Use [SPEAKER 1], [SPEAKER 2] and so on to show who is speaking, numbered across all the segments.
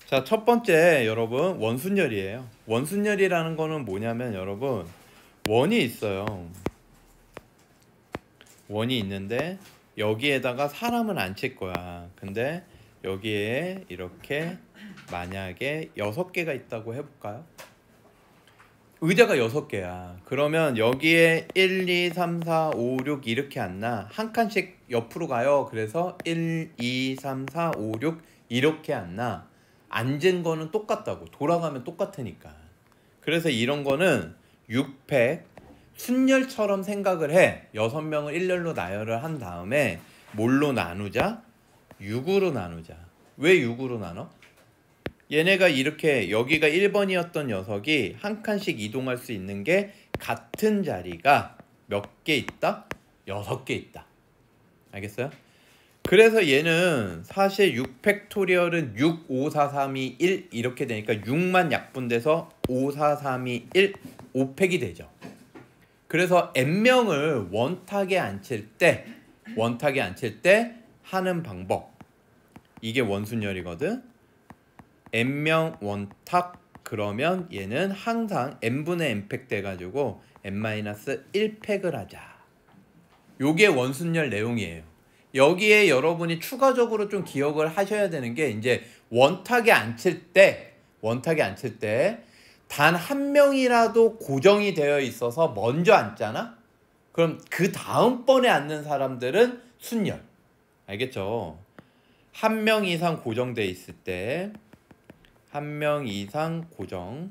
[SPEAKER 1] 자, 첫 번째 여러분 원순열이에요. 원순열이라는 거는 뭐냐면 여러분 원이 있어요. 원이 있는데 여기에다가 사람은 안 칠 거야. 근데 여기에 이렇게 만약에 6개가 있다고 해볼까요? 의자가 6개야. 그러면 여기에 1, 2, 3, 4, 5, 6 이렇게 앉나? 한 칸씩 옆으로 가요. 그래서 1, 2, 3, 4, 5, 6 이렇게 앉나? 앉은 거는 똑같다고. 돌아가면 똑같으니까. 그래서 이런 거는 6팩 순열처럼 생각을 해. 6명을 일렬로 나열을 한 다음에 뭘로 나누자? 6으로 나누자. 왜 6으로 나눠? 얘네가 이렇게 여기가 1번이었던 녀석이 한 칸씩 이동할 수 있는 게 같은 자리가 몇 개 있다? 6개 있다. 알겠어요? 그래서 얘는 사실 6팩토리얼은 6, 5, 4, 3, 2, 1 이렇게 되니까 6만 약분돼서 5, 4, 3, 2, 1 5팩이 되죠. 그래서 n명을 원탁에 앉힐 때 하는 방법, 이게 원순열이거든. n명 원탁 그러면 얘는 항상 n분의 n팩 돼가지고 n-1팩을 하자. 요게 원순열 내용이에요. 여기에 여러분이 추가적으로 좀 기억을 하셔야 되는 게 이제 원탁에 앉힐 때 단 한 명이라도 고정이 되어 있어서 먼저 앉잖아? 그럼 그 다음번에 앉는 사람들은 순열. 알겠죠? 한 명 이상 고정돼 있을 때 한 명 이상 고정,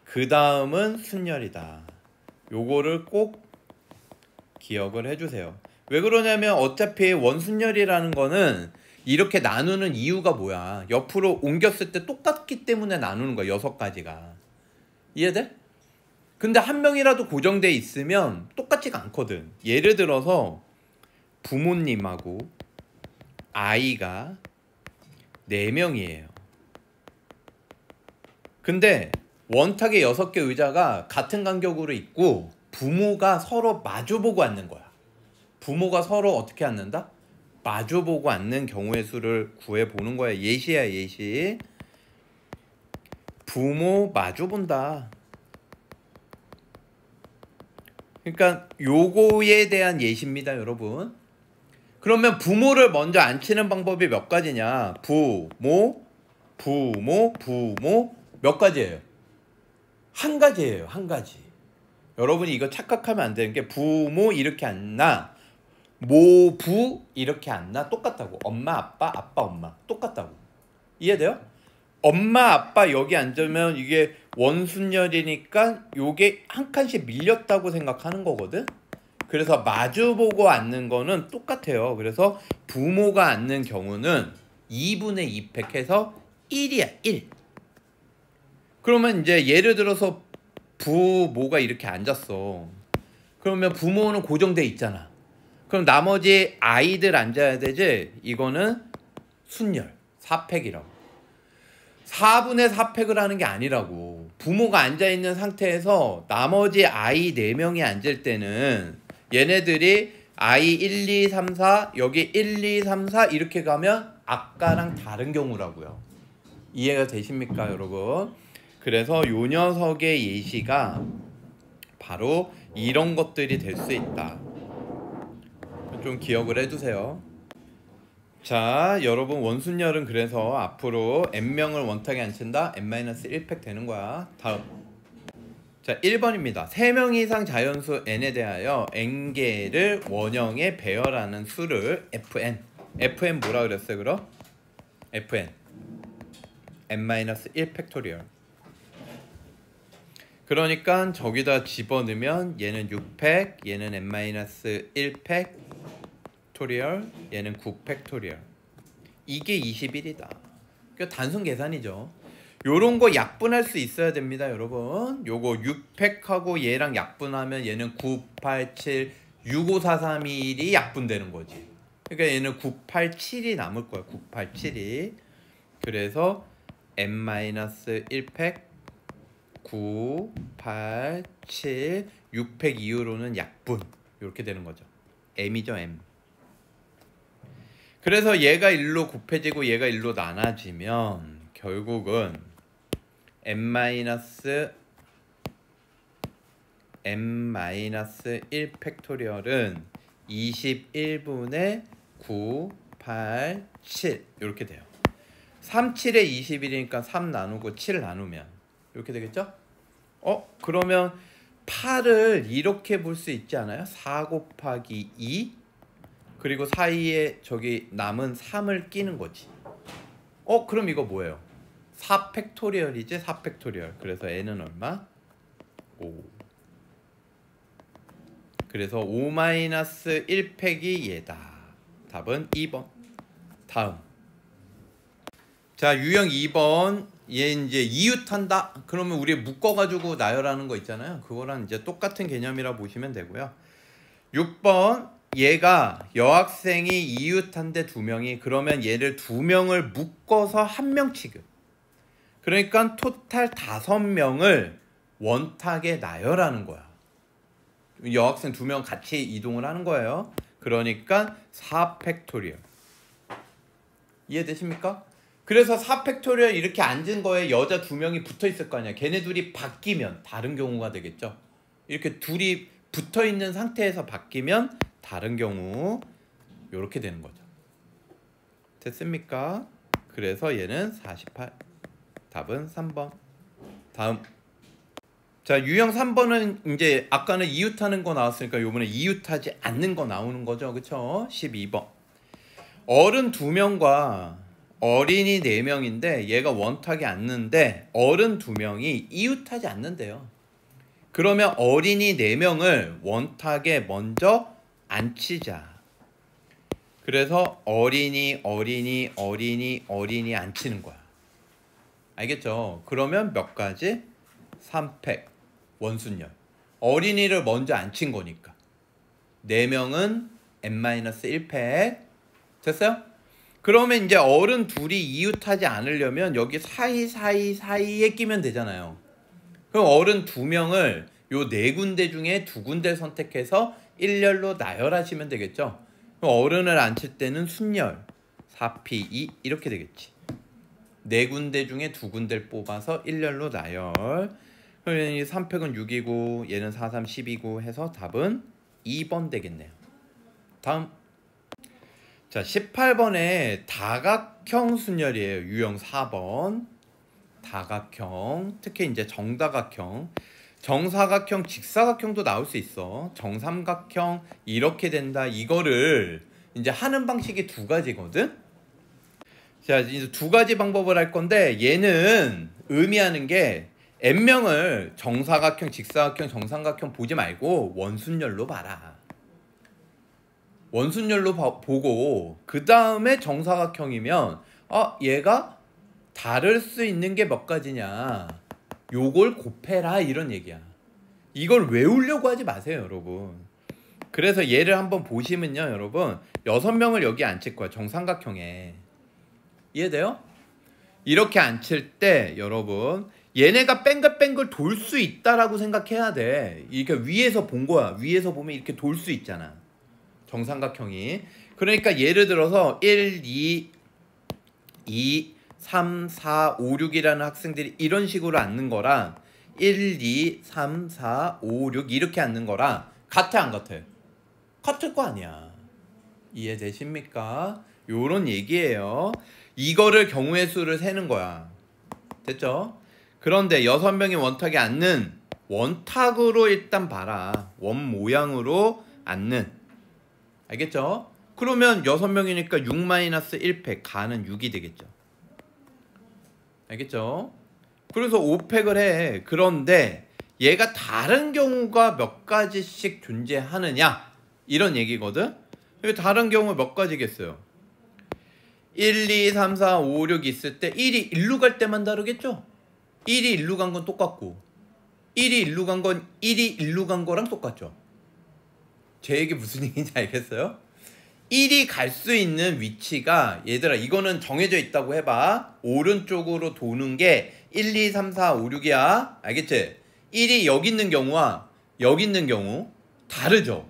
[SPEAKER 1] 그 다음은 순열이다. 요거를 꼭 기억을 해주세요. 왜 그러냐면 어차피 원순열이라는 거는 이렇게 나누는 이유가 뭐야? 옆으로 옮겼을 때 똑같기 때문에 나누는 거야. 6가지가. 이해돼? 근데 한 명이라도 고정돼 있으면 똑같지가 않거든. 예를 들어서 부모님하고 아이가 4명이에요. 근데 원탁에 6개 의자가 같은 간격으로 있고 부모가 서로 마주보고 앉는 거야. 부모가 서로 어떻게 앉는다? 마주보고 앉는 경우의 수를 구해보는 거야. 예시야, 예시. 부모 마주본다. 그러니까 요거에 대한 예시입니다, 여러분. 그러면 부모를 먼저 앉히는 방법이 몇 가지냐? 부모 몇 가지예요? 한 가지예요. 한 가지. 여러분이 이거 착각하면 안 되는 게 부모 이렇게 앉나 모부 이렇게 앉나 똑같다고. 엄마 아빠 엄마 똑같다고. 이해돼요? 엄마 아빠 여기 앉으면 이게 원순열이니까 요게 한 칸씩 밀렸다고 생각하는 거거든. 그래서 마주보고 앉는 거는 똑같아요. 그래서 부모가 앉는 경우는 2분의 2팩 해서 1이야 1. 그러면 이제 예를 들어서 부모가 이렇게 앉았어. 그러면 부모는 고정돼 있잖아. 그럼 나머지 아이들 앉아야 되지. 이거는 순열 4팩이라고. 4분의 4팩을 하는 게 아니라고. 부모가 앉아있는 상태에서 나머지 아이 4명이 앉을 때는 얘네들이 아이 1, 2, 3, 4 여기 1, 2, 3, 4 이렇게 가면 아까랑 다른 경우라고요. 이해가 되십니까 여러분? 그래서 요 녀석의 예시가 바로 이런 것들이 될 수 있다. 좀 기억을 해두세요. 자, 여러분 원순열은 그래서 앞으로 n명을 원탁에 앉힌다. n-1팩 되는 거야. 다음. 자, 1번입니다. 3명 이상 자연수 n에 대하여 n개를 원형에 배열하는 수를 fn. fn 뭐라 그랬어요, 그럼? fn. n-1 팩토리얼. 그러니까 저기다 집어넣으면 얘는 6팩, 얘는 n-1 팩토리얼, 얘는 9 팩토리얼. 이게 21이다. 그러니까 단순 계산이죠. 요런 거 약분할 수 있어야 됩니다, 여러분. 요거 6팩하고 얘랑 약분하면 얘는 9, 8, 7, 6, 5, 4, 3, 2, 1이 약분되는 거지. 그러니까 얘는 9, 8, 7이 남을 거야. 9, 8, 7이. 그래서 n-1팩 9, 8, 7, 6팩 이후로는 약분. 이렇게 되는 거죠. m이죠, m. 그래서 얘가 1로 곱해지고 얘가 1로 나눠지면 결국은 n-1 팩토리얼은 21분의 9, 8, 7 이렇게 돼요. 3, 7에 21이니까 3 나누고 7 나누면 이렇게 되겠죠? 그러면 8을 이렇게 볼 수 있지 않아요? 4 곱하기 2 그리고 사이에 저기 남은 3을 끼는 거지. 그럼 이거 뭐예요? 4 팩토리얼이지? 4 팩토리얼. 그래서 n은 얼마? 5. 그래서 5-1 팩이 얘다. 답은 2번. 다음. 자, 유형 2번. 얘 이제 이웃한다. 그러면 우리 묶어가지고 나열하는 거 있잖아요. 그거랑 이제 똑같은 개념이라 보시면 되고요. 6번. 얘가 여학생이 이웃한데 2명이, 그러면 얘를 2명을 묶어서 1명 취급. 그러니까 토탈 5명을 원탁에 나열하는 거야. 여학생 2명 같이 이동을 하는 거예요. 그러니까 4 팩토리얼. 이해되십니까? 그래서 4 팩토리얼 이렇게 앉은 거에 여자 2명이 붙어 있을 거 아니야. 걔네 둘이 바뀌면 다른 경우가 되겠죠. 이렇게 둘이 붙어 있는 상태에서 바뀌면 다른 경우 이렇게 되는 거죠. 됐습니까? 그래서 얘는 48. 답은 3번. 다음. 자, 유형 3번은 이제 아까는 이웃하는 거 나왔으니까 요번에 이웃하지 않는 거 나오는 거죠. 그쵸? 12번. 어른 2명과 어린이 4명인데 얘가 원탁이 앉는데 어른 2명이 이웃하지 않는데요. 그러면 어린이 4명을 원탁에 먼저 앉히자. 그래서 어린이 앉히는 거야. 알겠죠? 그러면 몇 가지? 3팩 원순열. 어린이를 먼저 앉힌 거니까 4명은 n-1 팩. 됐어요? 그러면 이제 어른 둘이 이웃하지 않으려면 여기 사이에 끼면 되잖아요. 그럼 어른 2명을 요 4군데 중에 2군데 선택해서 일렬로 나열하시면 되겠죠. 그럼 어른을 앉힐 때는 순열 4p2 이렇게 되겠지. 4군데 중에 2군데를 뽑아서 일렬로 나열. 그러면 이 3팩은 6이고 얘는 4, 3, 10이고 해서 답은 2번 되겠네요. 다음. 자, 18번에 다각형 순열이에요. 유형 4번. 다각형. 특히 이제 정다각형. 정사각형, 직사각형도 나올 수 있어. 정삼각형 이렇게 된다. 이거를 이제 하는 방식이 2가지거든. 자, 이제 2가지 방법을 할 건데 얘는 의미하는 게 n명을 정사각형, 직사각형, 정삼각형 보지 말고 원순열로 봐라. 원순열로 보고 그 다음에 정사각형이면 얘가 다를 수 있는 게 몇 가지냐, 요걸 곱해라 이런 얘기야. 이걸 외우려고 하지 마세요 여러분. 그래서 얘를 한번 보시면요 여러분, 6명을 여기 앉힐 거야 정삼각형에. 이해돼요? 이렇게 앉힐 때 여러분 얘네가 뱅글뱅글 돌 수 있다라고 생각해야 돼. 이게 위에서 본 거야. 위에서 보면 이렇게 돌 수 있잖아 정삼각형이. 그러니까 예를 들어서 1, 2, 3, 4, 5, 6이라는 학생들이 이런 식으로 앉는 거랑 1, 2, 3, 4, 5, 6 이렇게 앉는 거랑 같아 안 같아? 같을 거 아니야. 이해되십니까? 요런 얘기예요. 이거를 경우의 수를 세는 거야. 됐죠? 그런데 6명이 원탁에 앉는 원탁으로 일단 봐라. 원 모양으로 앉는. 알겠죠? 그러면 6명이니까 6-1 팩 가는 6이 되겠죠. 알겠죠? 그래서 5팩을 해. 그런데 얘가 다른 경우가 몇 가지씩 존재하느냐 이런 얘기거든. 다른 경우 몇 가지겠어요? 1, 2, 3, 4, 5, 6 있을 때 1이 1루 갈 때만 다르겠죠? 1이 1루 간 건 똑같고 1이 1루 간 건 1이 1루 간 거랑 똑같죠? 제 얘기 무슨 얘기인지 알겠어요? 1이 갈 수 있는 위치가, 얘들아 이거는 정해져 있다고 해봐. 오른쪽으로 도는 게 1, 2, 3, 4, 5, 6이야. 알겠지? 1이 여기 있는 경우와 여기 있는 경우 다르죠?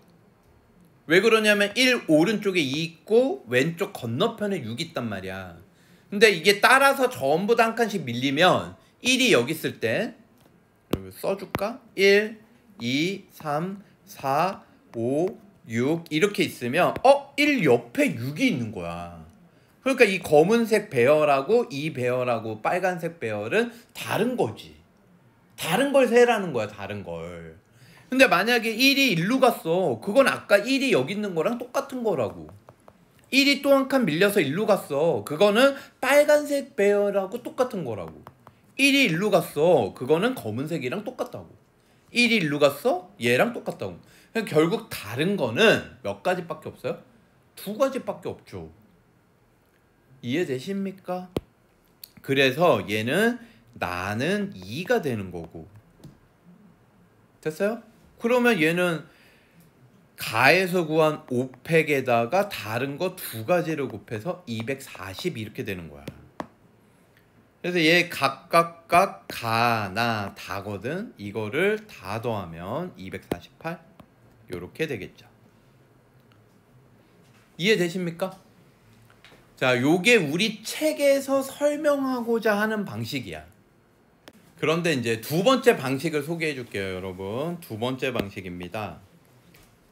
[SPEAKER 1] 왜 그러냐면 1 오른쪽에 2 있고 왼쪽 건너편에 6 있단 말이야. 근데 이게 따라서 전부 다 한 칸씩 밀리면 1이 여기 있을 때 써줄까? 1, 2, 3, 4, 5, 6 이렇게 있으면 1 옆에 6이 있는 거야. 그러니까 이 검은색 배열하고 이 배열하고 빨간색 배열은 다른 거지. 다른 걸 세라는 거야. 다른 걸. 근데 만약에 1이 일로 갔어. 그건 아까 1이 여기 있는 거랑 똑같은 거라고. 1이 또 한 칸 밀려서 일로 갔어. 그거는 빨간색 배열하고 똑같은 거라고. 1이 일로 갔어. 그거는 검은색이랑 똑같다고. 1이 일로 갔어. 얘랑 똑같다고. 그러니까 결국 다른 거는 몇 가지밖에 없어요? 2가지밖에 없죠. 이해되십니까? 그래서 얘는 나는 2가 되는 거고. 됐어요? 그러면 얘는 가에서 구한 5팩에다가 다른 거 2가지를 곱해서 240 이렇게 되는 거야. 그래서 얘 각각 가나 다거든. 이거를 다 더하면 248 요렇게 되겠죠. 이해되십니까? 자, 요게 우리 책에서 설명하고자 하는 방식이야. 그런데 이제 두 번째 방식을 소개해 줄게요, 여러분. 두 번째 방식입니다.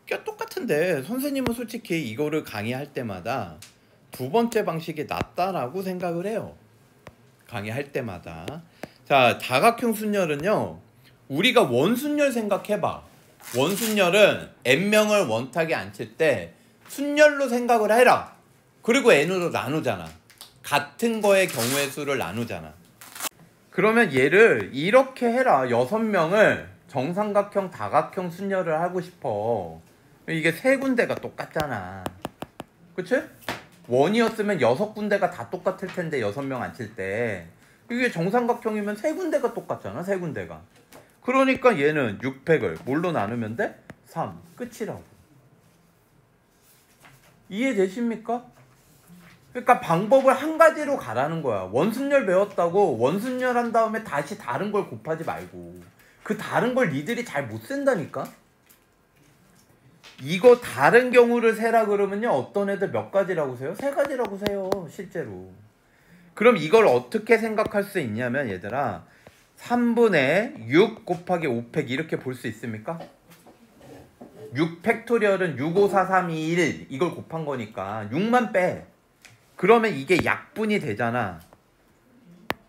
[SPEAKER 1] 꽤 똑같은데 선생님은 솔직히 이거를 강의할 때마다 두 번째 방식이 낫다라고 생각을 해요. 강의할 때마다. 자, 다각형 순열은요, 우리가 원순열 생각해봐. 원순열은 n명을 원탁에 앉힐 때 순열로 생각을 해라. 그리고 n으로 나누잖아. 같은 거의 경우의 수를 나누잖아. 그러면 얘를 이렇게 해라. 6명을 정삼각형 다각형 순열을 하고 싶어. 이게 3군데가 똑같잖아. 그치? 원이었으면 6군데가 다 똑같을 텐데 6명 앉힐 때. 이게 정삼각형이면 3군데가 똑같잖아. 3군데가. 그러니까 얘는 6팩을 뭘로 나누면 돼? 3. 끝이라고. 이해되십니까? 그러니까 방법을 한 가지로 가라는 거야. 원순열 배웠다고 원순열 한 다음에 다시 다른 걸 곱하지 말고. 그 다른 걸 니들이 잘 못 센다니까? 이거 다른 경우를 세라 그러면요, 어떤 애들 몇 가지라고 세요? 3가지라고 세요, 실제로. 그럼 이걸 어떻게 생각할 수 있냐면, 얘들아, 3분의 6 곱하기 5팩 이렇게 볼 수 있습니까? 6 팩토리얼은 6, 5, 4, 3, 2, 1 이걸 곱한 거니까 6만 빼. 그러면 이게 약분이 되잖아.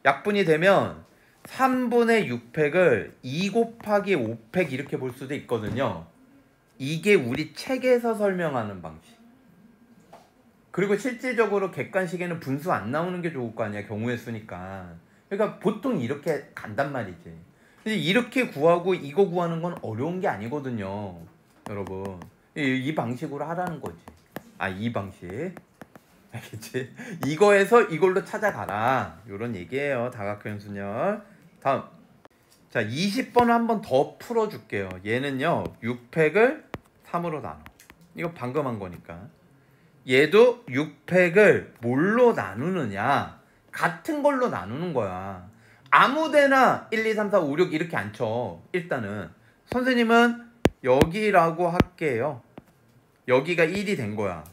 [SPEAKER 1] 약분이 되면 3분의 6팩을 2 곱하기 5팩 이렇게 볼 수도 있거든요. 이게 우리 책에서 설명하는 방식. 그리고 실질적으로 객관식에는 분수 안 나오는 게 좋을 거 아니야, 경우의 수니까. 그러니까 보통 이렇게 간단 말이지. 근데 이렇게 구하고 이거 구하는 건 어려운 게 아니거든요, 여러분. 이 방식으로 하라는 거지. 이 방식. 알겠지? 이거에서 이걸로 찾아가라, 요런 얘기예요. 다각형 순열. 다음. 자, 20번 한번 더 풀어줄게요. 얘는요, 6팩을 3으로 나눠. 이거 방금 한 거니까. 얘도 6팩을 뭘로 나누느냐? 같은 걸로 나누는 거야. 아무데나 1, 2, 3, 4, 5, 6 이렇게 안 쳐. 일단은 선생님은 여기라고 할게요. 여기가 1이 된 거야.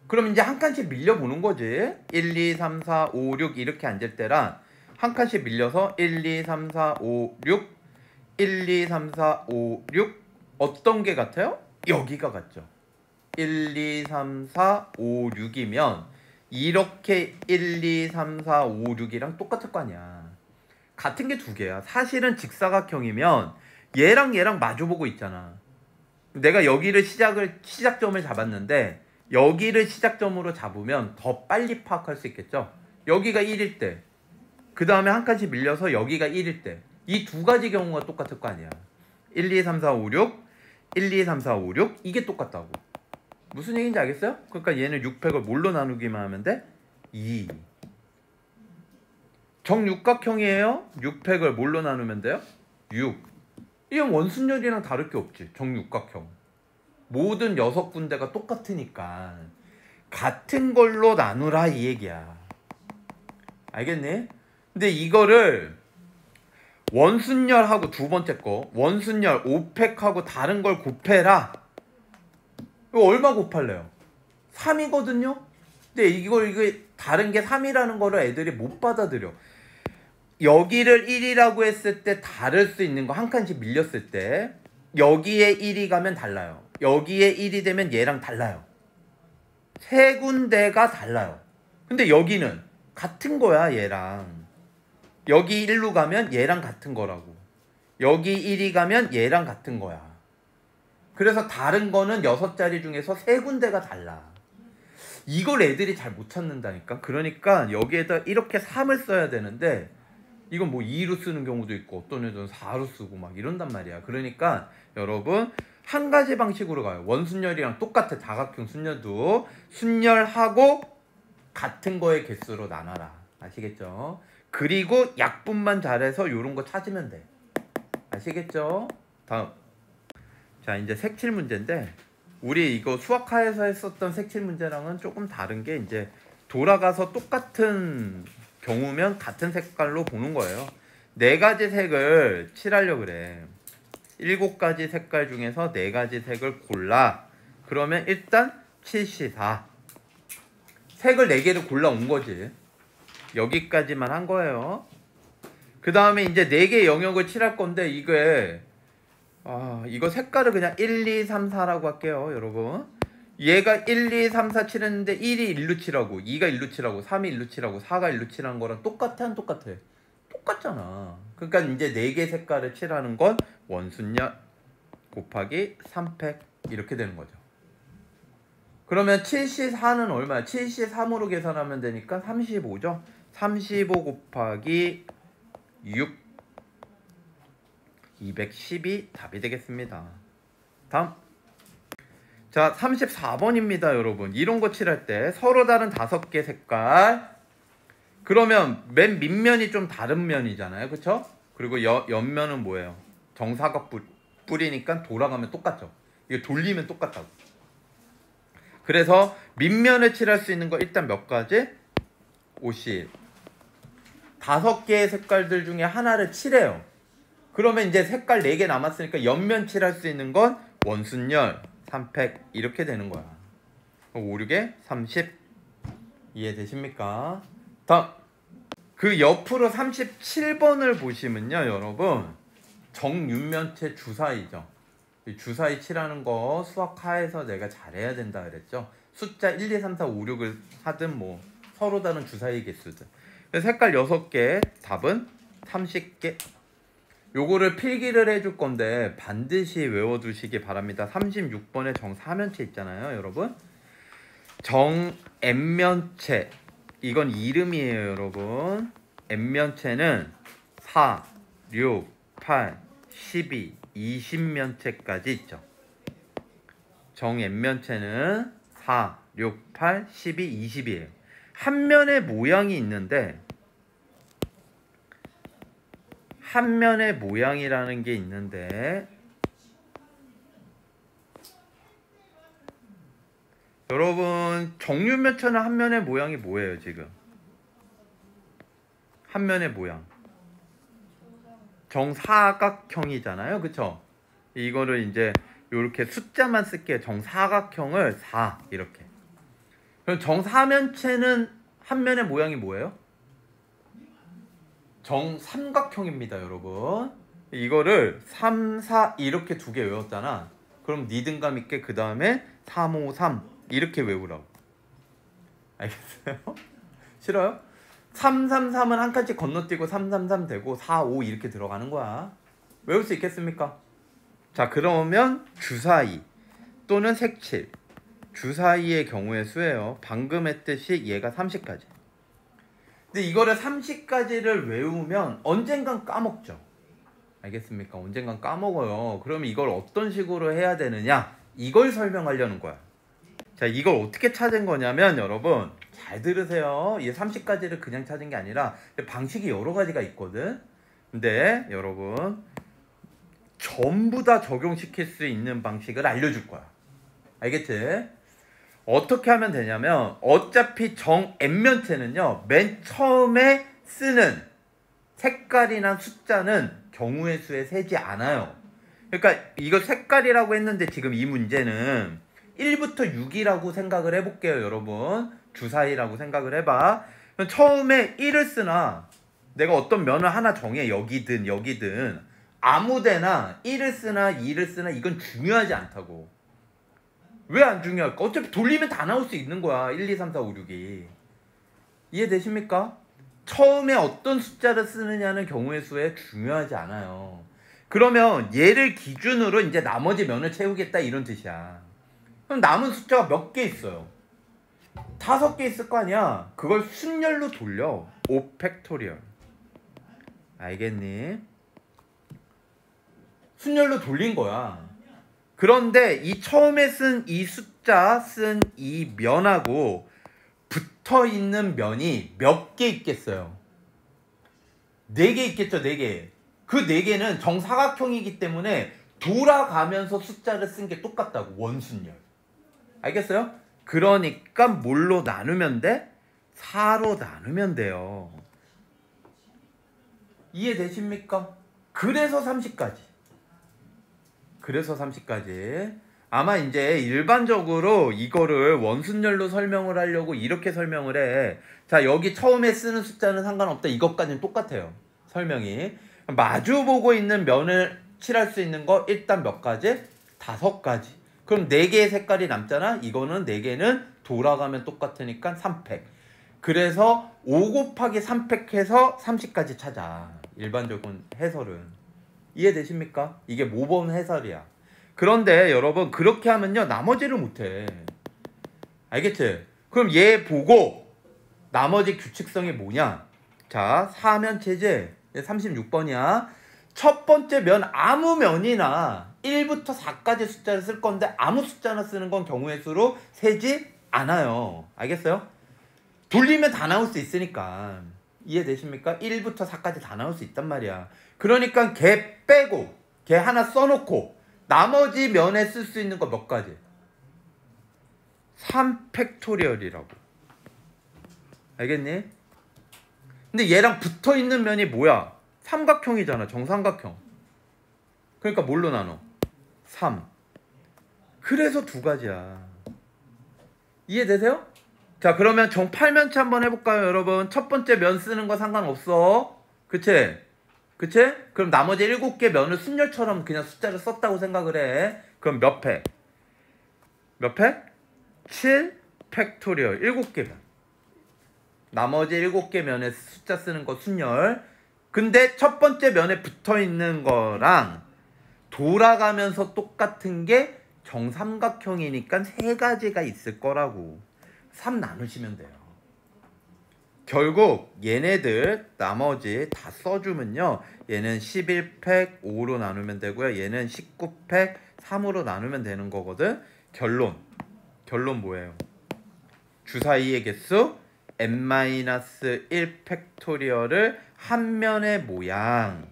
[SPEAKER 1] 그럼 이제 한 칸씩 밀려보는 거지. 1, 2, 3, 4, 5, 6 이렇게 앉을 때랑 한 칸씩 밀려서 1, 2, 3, 4, 5, 6 1, 2, 3, 4, 5, 6 어떤 게 같아요? 여기가 같죠. 1, 2, 3, 4, 5, 6이면 이렇게 1, 2, 3, 4, 5, 6이랑 똑같을 거 아니야. 같은 게 2개야. 사실은 직사각형이면 얘랑 얘랑 마주보고 있잖아. 내가 여기를 시작점을 잡았는데 여기를 시작점으로 잡으면 더 빨리 파악할 수 있겠죠. 여기가 1일 때, 그 다음에 한 칸씩 밀려서 여기가 1일 때, 이 2가지 경우가 똑같을 거 아니야. 1, 2, 3, 4, 5, 6 1, 2, 3, 4, 5, 6 이게 똑같다고. 무슨 얘기인지 알겠어요? 그러니까 얘는 6팩을 뭘로 나누기만 하면 돼? 2. 정육각형이에요. 6팩을 뭘로 나누면 돼요? 6. 이건 원순열이랑 다를 게 없지. 정육각형. 모든 6군데가 똑같으니까 같은 걸로 나누라 이 얘기야. 알겠니? 근데 이거를 원순열하고 두 번째 거 원순열 5팩하고 다른 걸 곱해라. 이거 얼마 곱할래요? 3이거든요? 근데 이게 다른 게 3이라는 거를 애들이 못 받아들여. 여기를 1이라고 했을 때 다를 수 있는 거, 한 칸씩 밀렸을 때 여기에 1이 가면 달라요. 여기에 1이 되면 얘랑 달라요. 세 군데가 달라요. 근데 여기는 같은 거야, 얘랑. 여기 1로 가면 얘랑 같은 거라고. 여기 1이 가면 얘랑 같은 거야. 그래서 다른 거는 6자리 중에서 세 군데가 달라. 이걸 애들이 잘 못 찾는다니까. 그러니까 여기에다 이렇게 3을 써야 되는데 이건 뭐 2로 쓰는 경우도 있고 어떤 애들은 4로 쓰고 막 이런단 말이야. 그러니까 여러분 한 가지 방식으로 가요. 원순열이랑 똑같아. 다각형 순열도 순열하고 같은 거의 개수로 나눠라. 아시겠죠? 그리고 약분만 잘해서 이런 거 찾으면 돼. 아시겠죠? 다음. 자, 이제 색칠 문제인데 우리 이거 수학하에서 했었던 색칠 문제랑은 조금 다른 게 이제 돌아가서 똑같은 경우면 같은 색깔로 보는 거예요. 4가지 색을 칠하려고 그래. 7가지 색깔 중에서 4가지 색을 골라. 그러면 일단 7C4 색을 4개를 골라온 거지. 여기까지만 한 거예요. 그 다음에 이제 4개 영역을 칠할 건데 이거 색깔을 그냥 1, 2, 3, 4라고 할게요, 여러분. 얘가 1, 2, 3, 4 칠했는데 1이 1로 칠하고 2가 1로 칠하고 3이 1로 칠하고 4가 1로 칠하는 거랑 똑같아, 안 똑같아? 똑같잖아. 그러니까 이제 4개 색깔을 칠하는 건 원순열 곱하기 3팩 이렇게 되는 거죠. 그러면 7C4는 얼마야? 7C3으로 계산하면 되니까 35죠. 35 곱하기 6 212 답이 되겠습니다. 다음. 자, 34번입니다, 여러분. 이런 거 칠할 때 서로 다른 5개 색깔. 그러면 맨 밑면이 좀 다른 면이잖아요, 그쵸? 그리고 옆면은 뭐예요? 정사각 뿌리니까 돌아가면 똑같죠. 이게 돌리면 똑같다고. 그래서 밑면을 칠할 수 있는 거 일단 몇 가지? 50. 5개의 색깔들 중에 하나를 칠해요. 그러면 이제 색깔 4개 남았으니까 옆면 칠할 수 있는 건 원순열 3팩 이렇게 되는 거야. 5, 6에 30 이해되십니까? 다음. 그 옆으로 37번을 보시면요, 여러분. 정육면체 주사위죠. 주사위 칠하는 거 수학하에서 내가 잘해야 된다 그랬죠. 숫자 1, 2, 3, 4, 5, 6을 하든 뭐 서로 다른 주사위 개수든. 색깔 6개, 답은 30개. 요거를 필기를 해줄 건데 반드시 외워두시기 바랍니다. 36번에 정사면체 있잖아요, 여러분. 정엠면체, 이건 이름이에요, 여러분. 엠면체는 4, 6, 8, 12, 20면체까지 있죠. 정엠면체는 4, 6, 8, 12, 20이에요. 한 면의 모양이 있는데 한 면의 모양이라는 게 있는데 여러분 정육면체는 한 면의 모양이 뭐예요, 지금? 한 면의 모양 정사각형이잖아요, 그쵸? 이거를 이제 이렇게 숫자만 쓸게요. 정사각형을 4 이렇게. 그럼 정사면체는 한 면의 모양이 뭐예요? 정삼각형입니다, 여러분. 이거를 3, 4 이렇게 2개 외웠잖아. 그럼 리듬감 있게 그 다음에 3, 5, 3 이렇게 외우라고. 알겠어요? 싫어요? 3, 3, 3은 한 칸씩 건너뛰고 3, 3, 3 되고 4, 5 이렇게 들어가는 거야. 외울 수 있겠습니까? 자, 그러면 주사위 또는 색칠. 주사위의 경우의 수예요. 방금 했듯이 얘가 30가지. 근데 이거를 30가지를 외우면 언젠간 까먹죠. 알겠습니까? 언젠간 까먹어요. 그러면 이걸 어떤 식으로 해야 되느냐? 이걸 설명하려는 거야. 자, 이걸 어떻게 찾은 거냐면 여러분 잘 들으세요. 이 30가지를 그냥 찾은 게 아니라 방식이 여러 가지가 있거든. 근데 여러분 전부 다 적용시킬 수 있는 방식을 알려줄 거야. 알겠지? 어떻게 하면 되냐면 어차피 정엠면체는요 맨 처음에 쓰는 색깔이나 숫자는 경우의 수에 세지 않아요. 그러니까 이거 색깔이라고 했는데 지금 이 문제는 1부터 6이라고 생각을 해볼게요. 여러분 주사위라고 생각을 해봐. 그럼 처음에 1을 쓰나 내가 어떤 면을 하나 정해. 여기든 여기든 아무데나 1을 쓰나 2를 쓰나 이건 중요하지 않다고. 왜 안 중요할까? 어차피 돌리면 다 나올 수 있는 거야. 1, 2, 3, 4, 5, 6이. 이해되십니까? 처음에 어떤 숫자를 쓰느냐는 경우의 수에 중요하지 않아요. 그러면 얘를 기준으로 이제 나머지 면을 채우겠다 이런 뜻이야. 그럼 남은 숫자가 몇 개 있어요? 5개 있을 거 아니야. 그걸 순열로 돌려. 5 팩토리얼. 알겠니? 순열로 돌린 거야. 그런데 이 처음에 쓴 이 숫자 쓴 이 면하고 붙어있는 면이 몇 개 있겠어요? 4개 있겠죠. 4개. 그 4개는 정사각형이기 때문에 돌아가면서 숫자를 쓴 게 똑같다고. 원순열. 알겠어요? 그러니까 뭘로 나누면 돼? 4로 나누면 돼요. 이해되십니까? 그래서 30까지. 그래서 30까지. 아마 이제 일반적으로 이거를 원순열로 설명을 하려고 이렇게 설명을 해. 자, 여기 처음에 쓰는 숫자는 상관없다. 이것까지는 똑같아요. 설명이. 마주보고 있는 면을 칠할 수 있는 거 일단 몇 가지? 5가지. 그럼 4개의 색깔이 남잖아. 이거는 4개는 돌아가면 똑같으니까 3팩. 그래서 5 곱하기 3팩 해서 30까지 찾아. 일반적인 해설은. 이해되십니까? 이게 모범 해설이야. 그런데 여러분 그렇게 하면요 나머지를 못해. 알겠지? 그럼 얘 보고 나머지 규칙성이 뭐냐? 자, 사면체제 36번이야. 첫 번째 면 아무 면이나 1부터 4까지 숫자를 쓸 건데 아무 숫자나 쓰는 건 경우의 수로 세지 않아요. 알겠어요? 돌리면 다 나올 수 있으니까. 이해되십니까? 1부터 4까지 다 나올 수 있단 말이야. 그러니까 걔 빼고 걔 하나 써놓고 나머지 면에 쓸 수 있는 거 몇 가지? 3팩토리얼이라고. 알겠니? 근데 얘랑 붙어있는 면이 뭐야? 삼각형이잖아. 정삼각형. 그러니까 뭘로 나눠? 3. 그래서 2가지야. 이해되세요? 자, 그러면 정팔면체 한번 해볼까요, 여러분? 첫 번째 면 쓰는 거 상관없어. 그치? 그치? 그럼 나머지 7개 면을 순열처럼 그냥 숫자를 썼다고 생각을 해. 그럼 몇 팩? 몇 팩? 7 팩토리얼. 7개 면. 나머지 7개 면에 숫자 쓰는 거 순열. 근데 첫 번째 면에 붙어있는 거랑 돌아가면서 똑같은 게 정삼각형이니까 3가지가 있을 거라고. 3 나누시면 돼요. 결국 얘네들 나머지 다 써주면요. 얘는 11팩 5로 나누면 되고요. 얘는 19팩 3으로 나누면 되는 거거든. 결론 뭐예요? 주사위의 개수 n-1 팩토리얼을 한 면의 모양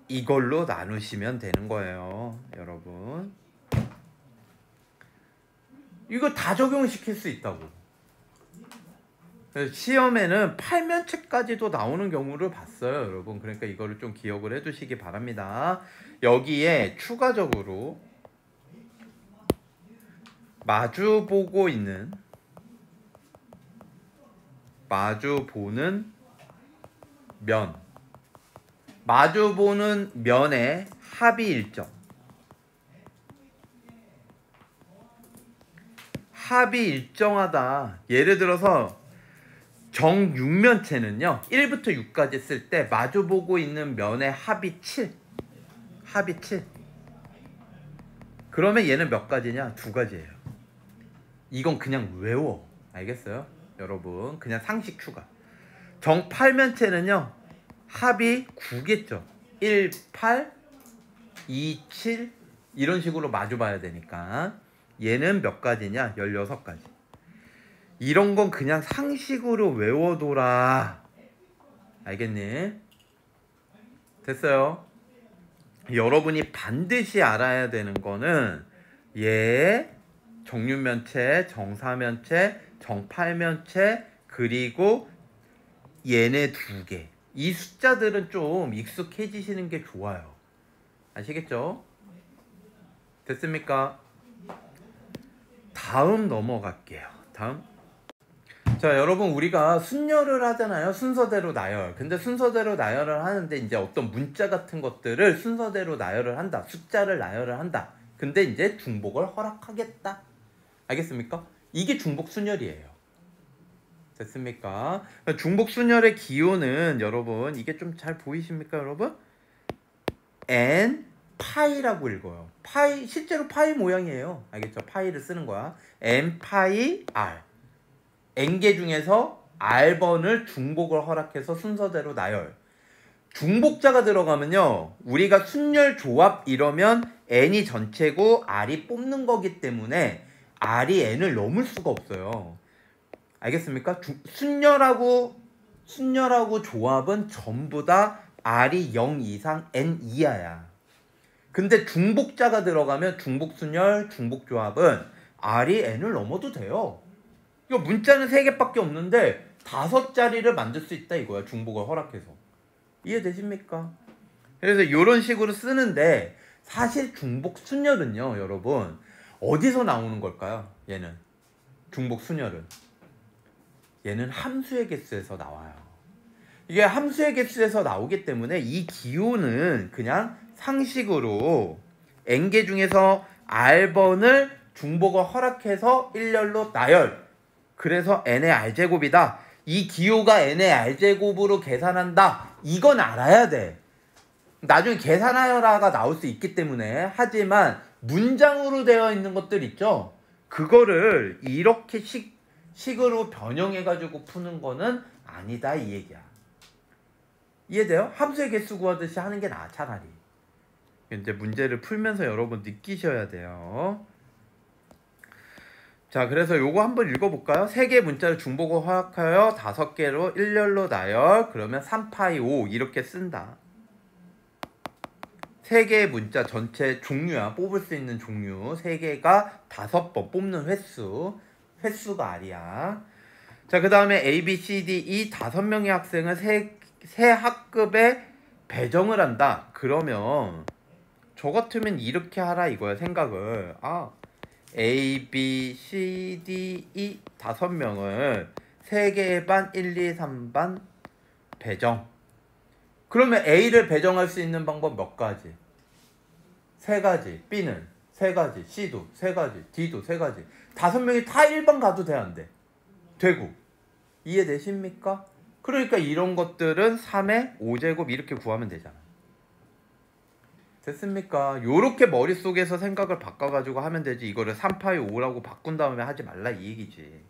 [SPEAKER 1] 이걸로 나누시면 되는 거예요. 여러분 이거 다 적용시킬 수 있다고. 시험에는 8면체까지도 나오는 경우를 봤어요, 여러분. 그러니까 이거를 좀 기억을 해두시기 바랍니다. 여기에 추가적으로 마주보는 면, 마주보는 면의 합이 일정. 합이 일정하다. 예를 들어서 정육면체는요 1부터 6까지 쓸 때 마주보고 있는 면의 합이 7. 합이 7. 그러면 얘는 몇 가지냐? 2가지예요. 이건 그냥 외워. 알겠어요? 여러분 그냥 상식 추가. 정팔면체는요 합이 9겠죠. 1, 8, 2, 7 이런 식으로 마주봐야 되니까 얘는 몇 가지냐? 16가지. 이런 건 그냥 상식으로 외워둬라. 알겠니? 됐어요? 여러분이 반드시 알아야 되는 거는 얘 정육면체, 정사면체, 정팔면체 그리고 얘네 2개. 이 숫자들은 좀 익숙해지시는 게 좋아요. 아시겠죠? 됐습니까? 다음 넘어갈게요. 다음. 자, 여러분, 우리가 순열을 하잖아요. 순서대로 나열. 근데 순서대로 나열을 하는데 이제 어떤 문자 같은 것들을 순서대로 나열을 한다. 숫자를 나열을 한다. 근데 이제 중복을 허락하겠다. 알겠습니까? 이게 중복 순열이에요. 됐습니까? 중복 순열의 기호는 여러분, 이게 좀 잘 보이십니까, 여러분? n 파이라고 읽어요. 파이, 실제로 파이 모양이에요. 알겠죠? 파이를 쓰는 거야. n 파이 r. n개 중에서 r번을 중복을 허락해서 순서대로 나열. 중복자가 들어가면요, 우리가 순열 조합 이러면 n이 전체고 r이 뽑는 거기 때문에 r이 n을 넘을 수가 없어요. 알겠습니까? 순열하고 조합은 전부 다 r이 0 이상 n 이하야. 근데 중복자가 들어가면 중복순열, 중복조합은 r이 n을 넘어도 돼요. 이거 문자는 3개밖에 없는데 5자리를 만들 수 있다 이거야. 중복을 허락해서. 이해되십니까? 그래서 이런 식으로 쓰는데, 사실 중복순열은요, 여러분, 어디서 나오는 걸까요? 얘는 중복순열은 얘는 함수의 개수에서 나와요. 이게 함수의 개수에서 나오기 때문에 이 기호는 그냥 상식으로 n개 중에서 r번을 중복을 허락해서 일렬로 나열. 그래서 n의 r제곱이다. 이 기호가 n의 r제곱으로 계산한다. 이건 알아야 돼. 나중에 계산하여라가 나올 수 있기 때문에. 하지만 문장으로 되어 있는 것들 있죠? 그거를 이렇게 식으로 변형해가지고 푸는 거는 아니다 이 얘기야. 이해돼요? 함수의 개수 구하듯이 하는 게 나아 차라리. 이제 문제를 풀면서 여러분 느끼셔야 돼요. 자, 그래서 요거 한번 읽어볼까요? 3개의 문자를 중복을 허락하여 5개로 일렬로 나열. 그러면 3파이 5 이렇게 쓴다. 3개의 문자 전체 종류야. 뽑을 수 있는 종류. 3개가 5번 뽑는 횟수가 r이야. 자, 그 다음에 A, B, C, D, E 5명의 학생을 세 학급에 배정을 한다. 그러면 저 같으면 이렇게 하라 이거야. 생각을. A, B, C, D, E 5명을 3개의 반 1, 2, 3반 배정. 그러면 A를 배정할 수 있는 방법 몇 가지? 3가지. B는 3가지. C도 3가지. D도 3가지. 5명이 다 1반 가도 돼, 안 돼? 되고. 이해되십니까? 그러니까 이런 것들은 3의 5제곱 이렇게 구하면 되잖아. 됐습니까? 요렇게 머릿속에서 생각을 바꿔가지고 하면 되지. 이거를 3파이 5라고 바꾼 다음에 하지 말라 이 얘기지.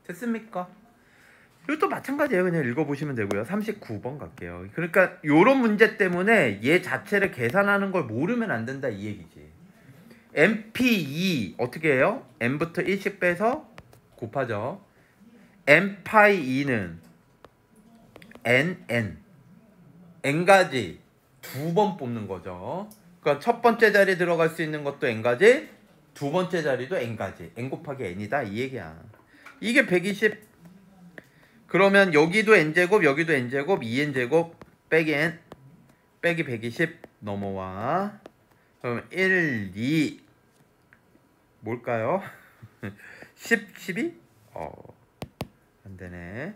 [SPEAKER 1] 됐습니까? 이것도 마찬가지예요. 그냥 읽어보시면 되고요. 39번 갈게요. 그러니까 요런 문제 때문에 얘 자체를 계산하는 걸 모르면 안 된다 이 얘기지. MP2 어떻게 해요? n부터 1씩 빼서 곱하죠. n파이 2는 n가지 2번 뽑는 거죠. 그러니까 첫 번째 자리 들어갈 수 있는 것도 n가지, 두 번째 자리도 n가지. n 곱하기 n이다 이 얘기야. 이게 120. 그러면 여기도 n제곱, 여기도 n제곱, 2n제곱 빼기 n 빼기 120 넘어와. 그럼 1, 2 뭘까요? 10, 12? 안되네.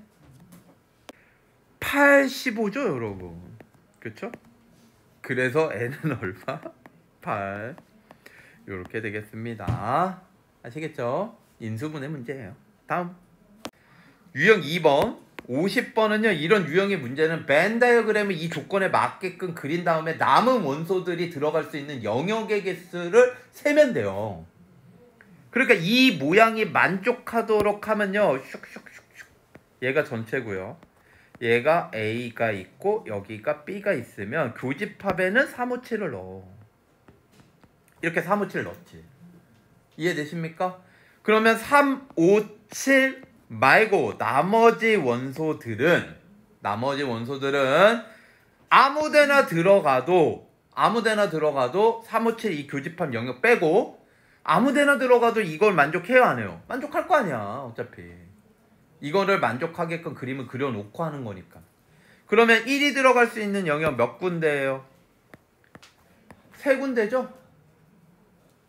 [SPEAKER 1] 85죠 여러분. 그쵸? 그래서 n은 얼마? 8. 요렇게 되겠습니다. 아시겠죠? 인수분해 문제예요. 다음 유형 2번 50번은요 이런 유형의 문제는 벤 다이어그램을 이 조건에 맞게끔 그린 다음에 남은 원소들이 들어갈 수 있는 영역의 개수를 세면 돼요. 그러니까 이 모양이 만족하도록 하면요 슉슉슉슉 얘가 전체고요. 얘가 A가 있고 여기가 B가 있으면 교집합에는 357을 넣어. 이렇게 357 넣지. 이해되십니까? 그러면 3, 5, 7 말고 나머지 원소들은 아무데나 들어가도 357 이 교집합 영역 빼고 아무데나 들어가도 이걸 만족해요 안 해요? 만족할 거 아니야 어차피. 이거를 만족하게끔 그림을 그려놓고 하는 거니까. 그러면 1이 들어갈 수 있는 영역 몇 군데예요? 3군데죠?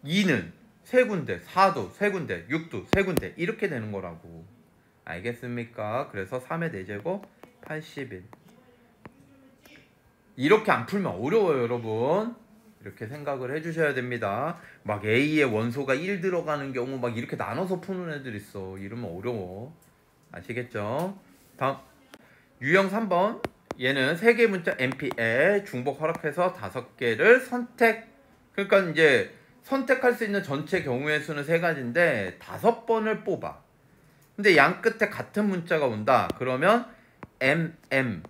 [SPEAKER 1] 2는 세 군데, 4도 세 군데, 6도 세 군데 이렇게 되는 거라고. 알겠습니까? 그래서 3의 4제곱 81. 이렇게 안 풀면 어려워요, 여러분. 이렇게 생각을 해주셔야 됩니다. 막 A의 원소가 1 들어가는 경우 막 이렇게 나눠서 푸는 애들 있어. 이러면 어려워. 아시겠죠? 다음 유형 3번. 얘는 3개 문자 MPL 중복 허락해서 5개를 선택. 그러니까 이제 선택할 수 있는 전체 경우의 수는 3가지인데 5번을 뽑아. 근데 양 끝에 같은 문자가 온다. 그러면 MM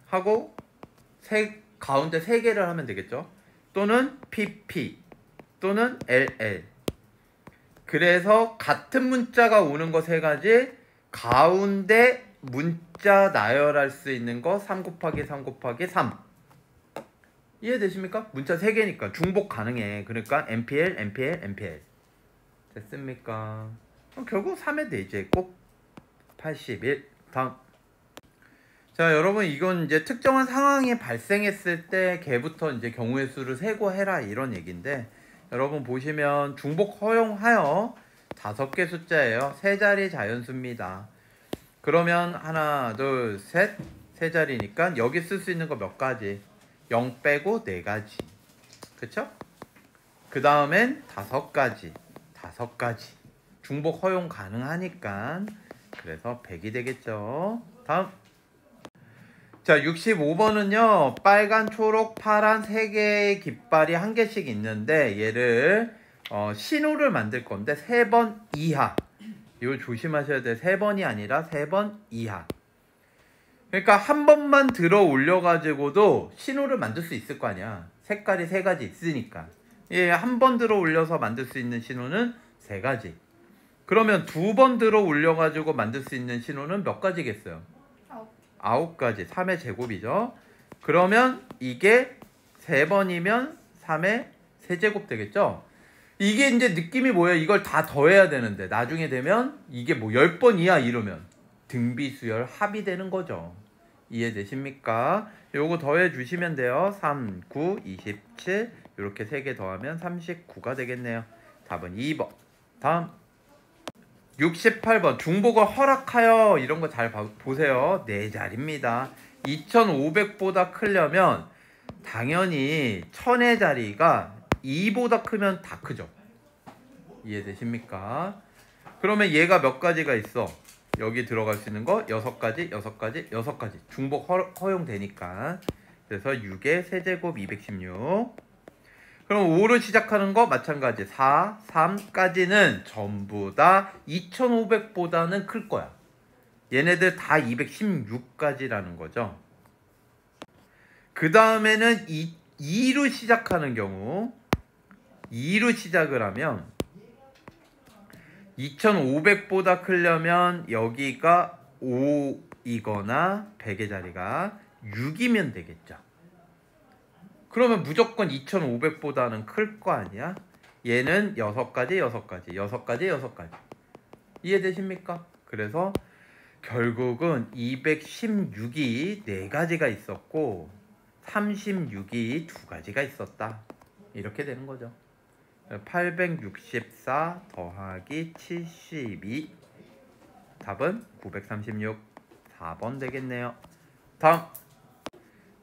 [SPEAKER 1] 하고 가운데 3개를 하면 되겠죠. 또는 PP 또는 LL. 그래서 같은 문자가 오는 거 3가지, 가운데 문자 나열할 수 있는 거 3 곱하기 3 곱하기 3. 이해되십니까? 문자 3개니까 중복 가능해. 그러니까 MPL, MPL, MPL. 됐습니까? 결국 3의 4제곱 81. 다음. 자, 여러분 이건 이제 특정한 상황이 발생했을 때 걔부터 이제 경우의 수를 세고 해라 이런 얘기인데, 여러분 보시면 중복 허용하여 5개 숫자예요. 3자리 자연수입니다. 그러면 하나, 둘, 셋, 3자리니까 여기 쓸 수 있는 거 몇 가지? 0 빼고 4가지. 그쵸? 그 다음엔 5가지. 중복 허용 가능하니까. 그래서 100이 되겠죠. 다음. 자, 65번은요. 빨간, 초록, 파란 3개의 깃발이 1개씩 있는데 얘를 신호를 만들 건데 3번 이하. 이거 조심하셔야 돼요. 3번이 아니라 3번 이하. 그러니까 한 번만 들어 올려가지고도 신호를 만들 수 있을 거 아니야. 색깔이 3가지 있으니까. 예, 한 번 들어 올려서 만들 수 있는 신호는 3가지. 그러면 2번 들어 올려가지고 만들 수 있는 신호는 몇 가지겠어요? 9가지. 3의 제곱이죠. 그러면 이게 3번이면 3의 세제곱 되겠죠? 이게 이제 느낌이 뭐예요? 이걸 다 더해야 되는데 나중에 되면 이게 뭐 10번 이하 이러면 등비수열 합이 되는 거죠. 이해되십니까? 요거 더해 주시면 돼요. 3, 9, 27 이렇게 3개 더하면 39가 되겠네요. 답은 2번. 다음 68번 중복을 허락하여. 이런 거 잘 보세요. 4자리입니다. 2500보다 크려면 당연히 1000의 자리가 2보다 크면 다 크죠. 이해되십니까? 그러면 얘가 몇 가지가 있어? 여기 들어갈 수 있는 거 6가지, 6가지, 6가지. 중복 허용되니까. 그래서 6의 세제곱 216. 그럼 5로 시작하는 거 마찬가지. 4, 3까지는 전부 다 2500보다는 클 거야. 얘네들 다 216까지라는 거죠. 그 다음에는 2로 시작하는 경우 2로 시작을 하면 2500보다 크려면 여기가 5이거나 100의 자리가 6이면 되겠죠. 그러면 무조건 2500보다는 클 거 아니야? 얘는 6가지, 6가지, 6가지, 6가지. 이해되십니까? 그래서 결국은 216이 4가지가 있었고 36이 2가지가 있었다. 이렇게 되는 거죠. 864 더하기 72. 답은 936. 4번 되겠네요. 다음.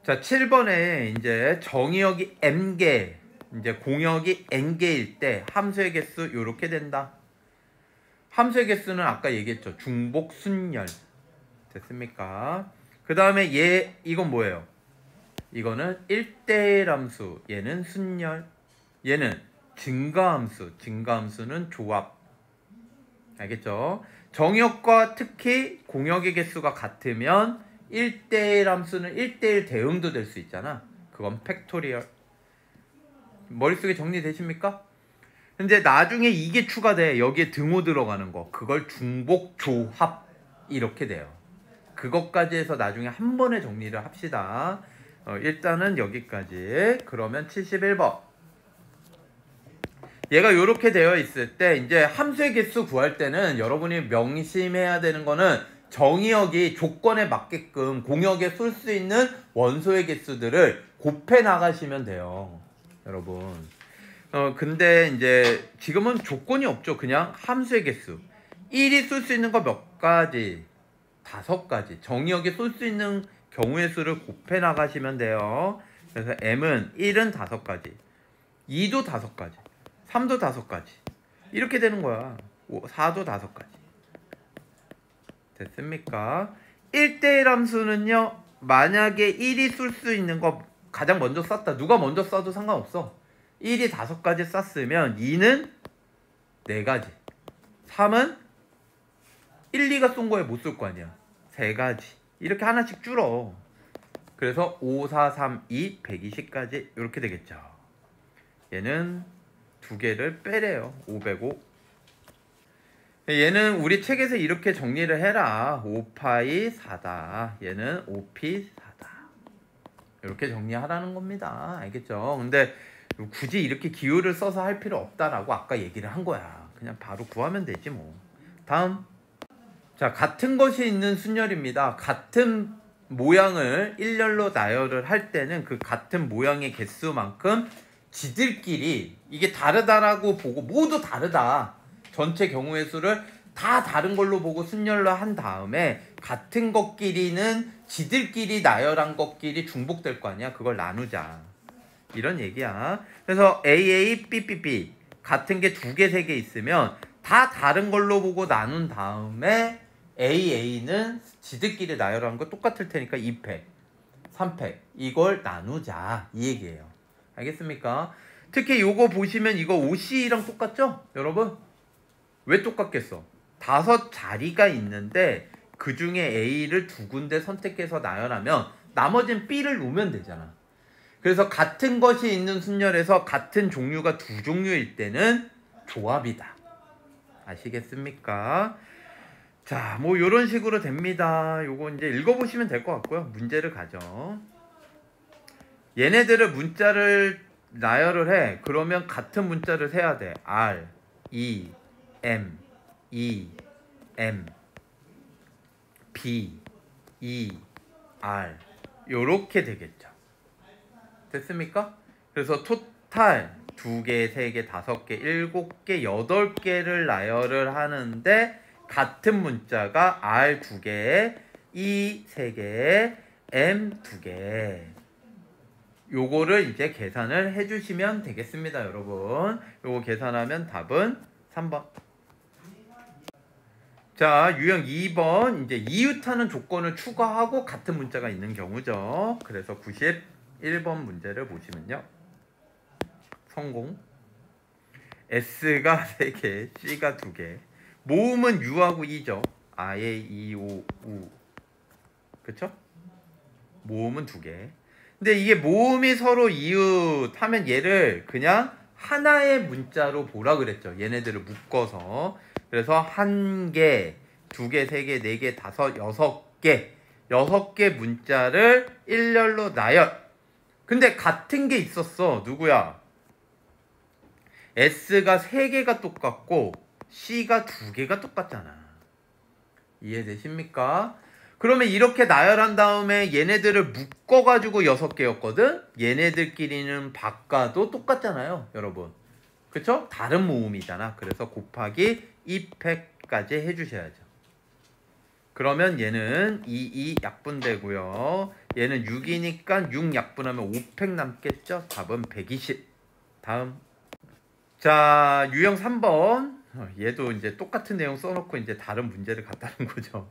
[SPEAKER 1] 자, 7번에 이제 정의역이 m개, 이제 공역이 n개일 때 함수의 개수 이렇게 된다. 함수의 개수는 아까 얘기했죠. 중복 순열. 됐습니까? 그 다음에 이건 뭐예요? 이거는 1대1 함수. 얘는 순열. 얘는 증가함수. 증가함수는 조합. 알겠죠? 정의역과 특히 공역의 개수가 같으면 1대1 함수는 1대1 대응도 될 수 있잖아. 그건 팩토리얼. 머릿속에 정리되십니까? 근데 나중에 이게 추가돼. 여기에 등호 들어가는 거. 그걸 중복 조합. 이렇게 돼요. 그것까지 해서 나중에 한 번에 정리를 합시다. 일단은 여기까지. 그러면 71번. 얘가 이렇게 되어 있을 때 이제 함수의 개수 구할 때는 여러분이 명심해야 되는 거는 정의역이 조건에 맞게끔 공역에 쏠 수 있는 원소의 개수들을 곱해 나가시면 돼요. 여러분. 근데 이제 지금은 조건이 없죠. 그냥 함수의 개수. 1이 쏠 수 있는 거 몇 가지? 5가지. 정의역에 쏠 수 있는 경우의 수를 곱해 나가시면 돼요. 그래서 m은 1은 5가지, 2도 5가지, 3도 5가지. 이렇게 되는 거야. 4도 5가지. 됐습니까? 1대1 함수는요, 만약에 1이 쏠 수 있는 거 가장 먼저 쐈다. 누가 먼저 쏴도 상관없어. 1이 5가지 쐈으면 2는 4가지, 3은 1, 2가 쏜 거에 못 쏠 거 아니야. 3가지. 이렇게 하나씩 줄어. 그래서 5, 4, 3, 2, 120까지 이렇게 되겠죠. 얘는 2개를 빼래요. 505. 얘는 우리 책에서 이렇게 정리를 해라. 5파이 4다. 얘는 5피 4다. 이렇게 정리하라는 겁니다. 알겠죠? 근데 굳이 이렇게 기호를 써서 할 필요 없다라고 아까 얘기를 한 거야. 그냥 바로 구하면 되지 뭐. 다음. 자, 같은 것이 있는 순열입니다. 같은 모양을 일렬로 나열을 할 때는 그 같은 모양의 개수만큼 지들끼리 이게 다르다라고 보고 모두 다르다. 전체 경우의 수를 다 다른 걸로 보고 순열로 한 다음에 같은 것끼리는 지들끼리 나열한 것끼리 중복될 거 아니야. 그걸 나누자. 이런 얘기야. 그래서 AA, BBB 같은 게 2개, 3개 있으면 다 다른 걸로 보고 나눈 다음에 AA는 지들끼리 나열한 거 똑같을 테니까 2팩, 3팩 이걸 나누자 이 얘기예요. 알겠습니까? 특히 요거 보시면 이거 OC랑 똑같죠? 여러분? 왜 똑같겠어? 5자리가 있는데 그 중에 A를 2군데 선택해서 나열하면 나머지는 B를 놓으면 되잖아. 그래서 같은 것이 있는 순열에서 같은 종류가 2종류일 때는 조합이다. 아시겠습니까? 자, 뭐 요런 식으로 됩니다. 요거 이제 읽어보시면 될 것 같고요. 문제를 가죠. 얘네들을 문자를 나열을 해. 그러면 같은 문자를 세야 돼. R, E, M, E, M, B, E, R 요렇게 되겠죠. 됐습니까? 그래서 토탈 2개, 3개, 5개, 7개, 8개를 나열을 하는데 같은 문자가 R 2개, E 3개, M 2개. 요거를 이제 계산을 해주시면 되겠습니다, 여러분. 요거 계산하면 답은 3번. 자, 유형 2번. 이제 이웃하는 조건을 추가하고 같은 문자가 있는 경우죠. 그래서 91번 문제를 보시면요. 성공. S가 3개, C가 2개. 모음은 U하고 E죠. 아예, 이, 오, 우. 그쵸? 모음은 2개. 근데 이게 모음이 서로 이웃 하면 얘를 그냥 하나의 문자로 보라 그랬죠. 얘네들을 묶어서. 그래서 1개, 2개, 3개, 4개, 5, 6개. 6개 문자를 일렬로 나열. 근데 같은 게 있었어. 누구야? S가 3개가 똑같고 C가 2개가 똑같잖아. 이해되십니까? 그러면 이렇게 나열한 다음에 얘네들을 묶어가지고 6개였거든? 얘네들끼리는 바꿔도 똑같잖아요, 여러분. 그쵸? 다른 모음이잖아. 그래서 곱하기 2팩까지 해주셔야죠. 그러면 얘는 2 약분되고요. 얘는 6이니까 6 약분하면 5팩 남겠죠? 답은 120. 다음. 자, 유형 3번. 얘도 이제 똑같은 내용 써놓고 이제 다른 문제를 갖다는 거죠.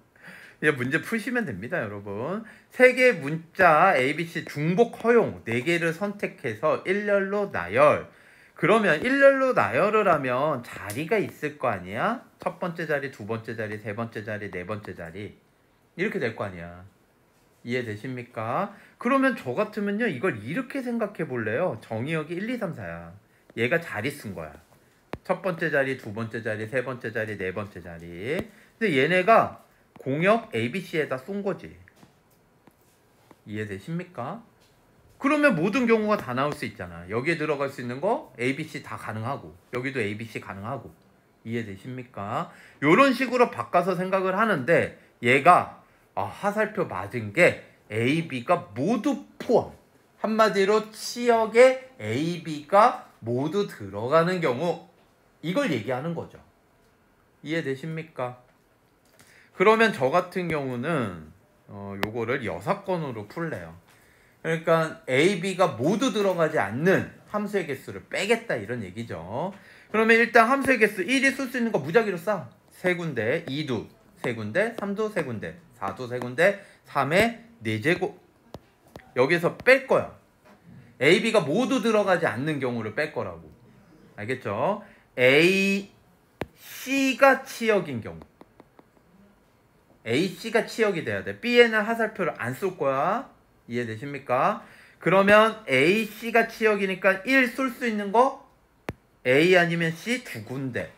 [SPEAKER 1] 이제 문제 푸시면 됩니다, 여러분. 3개 문자 ABC 중복 허용 4개를 선택해서 일렬로 나열. 그러면 일렬로 나열을 하면 자리가 있을 거 아니야? 첫 번째 자리, 두 번째 자리, 세 번째 자리, 네 번째 자리. 이렇게 될 거 아니야. 이해되십니까? 그러면 저 같으면요, 이걸 이렇게 생각해 볼래요. 정의역이 1, 2, 3, 4야. 얘가 자리 쓴 거야. 첫 번째 자리, 두 번째 자리, 세 번째 자리, 네 번째 자리. 근데 얘네가 공역 ABC에다 쏜 거지. 이해되십니까? 그러면 모든 경우가 다 나올 수 있잖아. 여기에 들어갈 수 있는 거 ABC 다 가능하고 여기도 ABC 가능하고. 이해되십니까? 이런 식으로 바꿔서 생각을 하는데 얘가 하살표 맞은 게 A, B가 모두 포함. 한마디로 치역에 A, B가 모두 들어가는 경우 이걸 얘기하는 거죠. 이해되십니까? 그러면 저 같은 경우는 요거를 여사건으로 풀래요. 그러니까 A, B가 모두 들어가지 않는 함수의 개수를 빼겠다 이런 얘기죠. 그러면 일단 함수의 개수 1이 쓸 수 있는 거 무작위로 써. 3군데, 2두 3군데, 3두 3군데, 4두 3군데, 3의 4제곱. 여기서 뺄 거야. A, B가 모두 들어가지 않는 경우를 뺄 거라고. 알겠죠? A, C가 치역인 경우. A, C가 치역이 돼야 돼. B에는 하살표를 안 쏠 거야. 이해되십니까? 그러면 A, C가 치역이니까 1 쏠 수 있는 거 A 아니면 C 두 군데.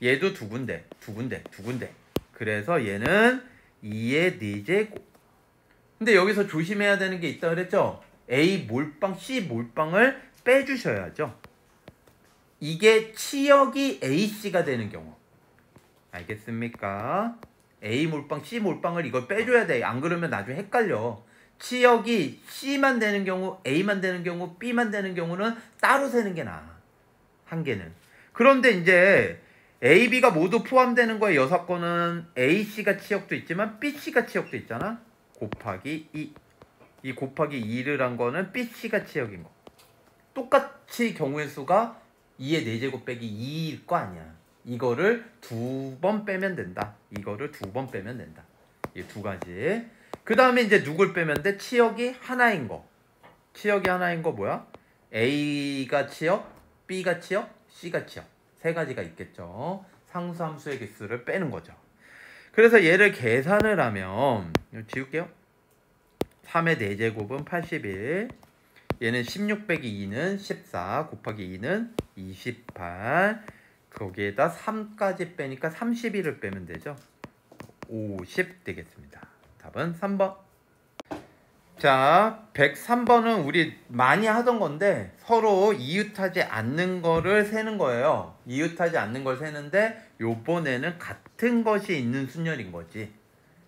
[SPEAKER 1] 얘도 두 군데, 두 군데, 두 군데. 그래서 얘는 2의 4제곱. 근데 여기서 조심해야 되는 게 있다 그랬죠? A 몰빵, C 몰빵을 빼주셔야죠. 이게 치역이 AC가 되는 경우. 알겠습니까? A 몰빵, C 몰빵을 이걸 빼줘야 돼. 안 그러면 나중에 헷갈려. 치역이 C만 되는 경우, A만 되는 경우, B만 되는 경우는 따로 세는 게 나아. 한 개는. 그런데 이제 A, B가 모두 포함되는 거에 여사건은 A, C가 치역도 있지만 B, C가 치역도 있잖아. 곱하기 2. 이 곱하기 2를 한 거는 B, C가 치역인 거. 똑같이 경우의 수가 2의 4제곱 빼기 2일 거 아니야. 이거를 2번 빼면 된다. 이거를 2번 빼면 된다. 이 두 가지. 그 다음에 이제 누굴 빼면 돼? 치역이 하나인 거. 치역이 하나인 거 뭐야? A가 치역, B가 치역, C가 치역. 세 가지가 있겠죠. 상수함수의 개수를 빼는 거죠. 그래서 얘를 계산을 하면 이거 지울게요. 3의 4제곱은 81. 얘는 16 빼기 2는 14 곱하기 2는 28. 거기에다 3까지 빼니까 31을 빼면 되죠. 50 되겠습니다. 답은 3번. 자, 103번은 우리 많이 하던 건데 서로 이웃하지 않는 거를 세는 거예요. 이웃하지 않는 걸 세는데 요번에는 같은 것이 있는 순열인 거지.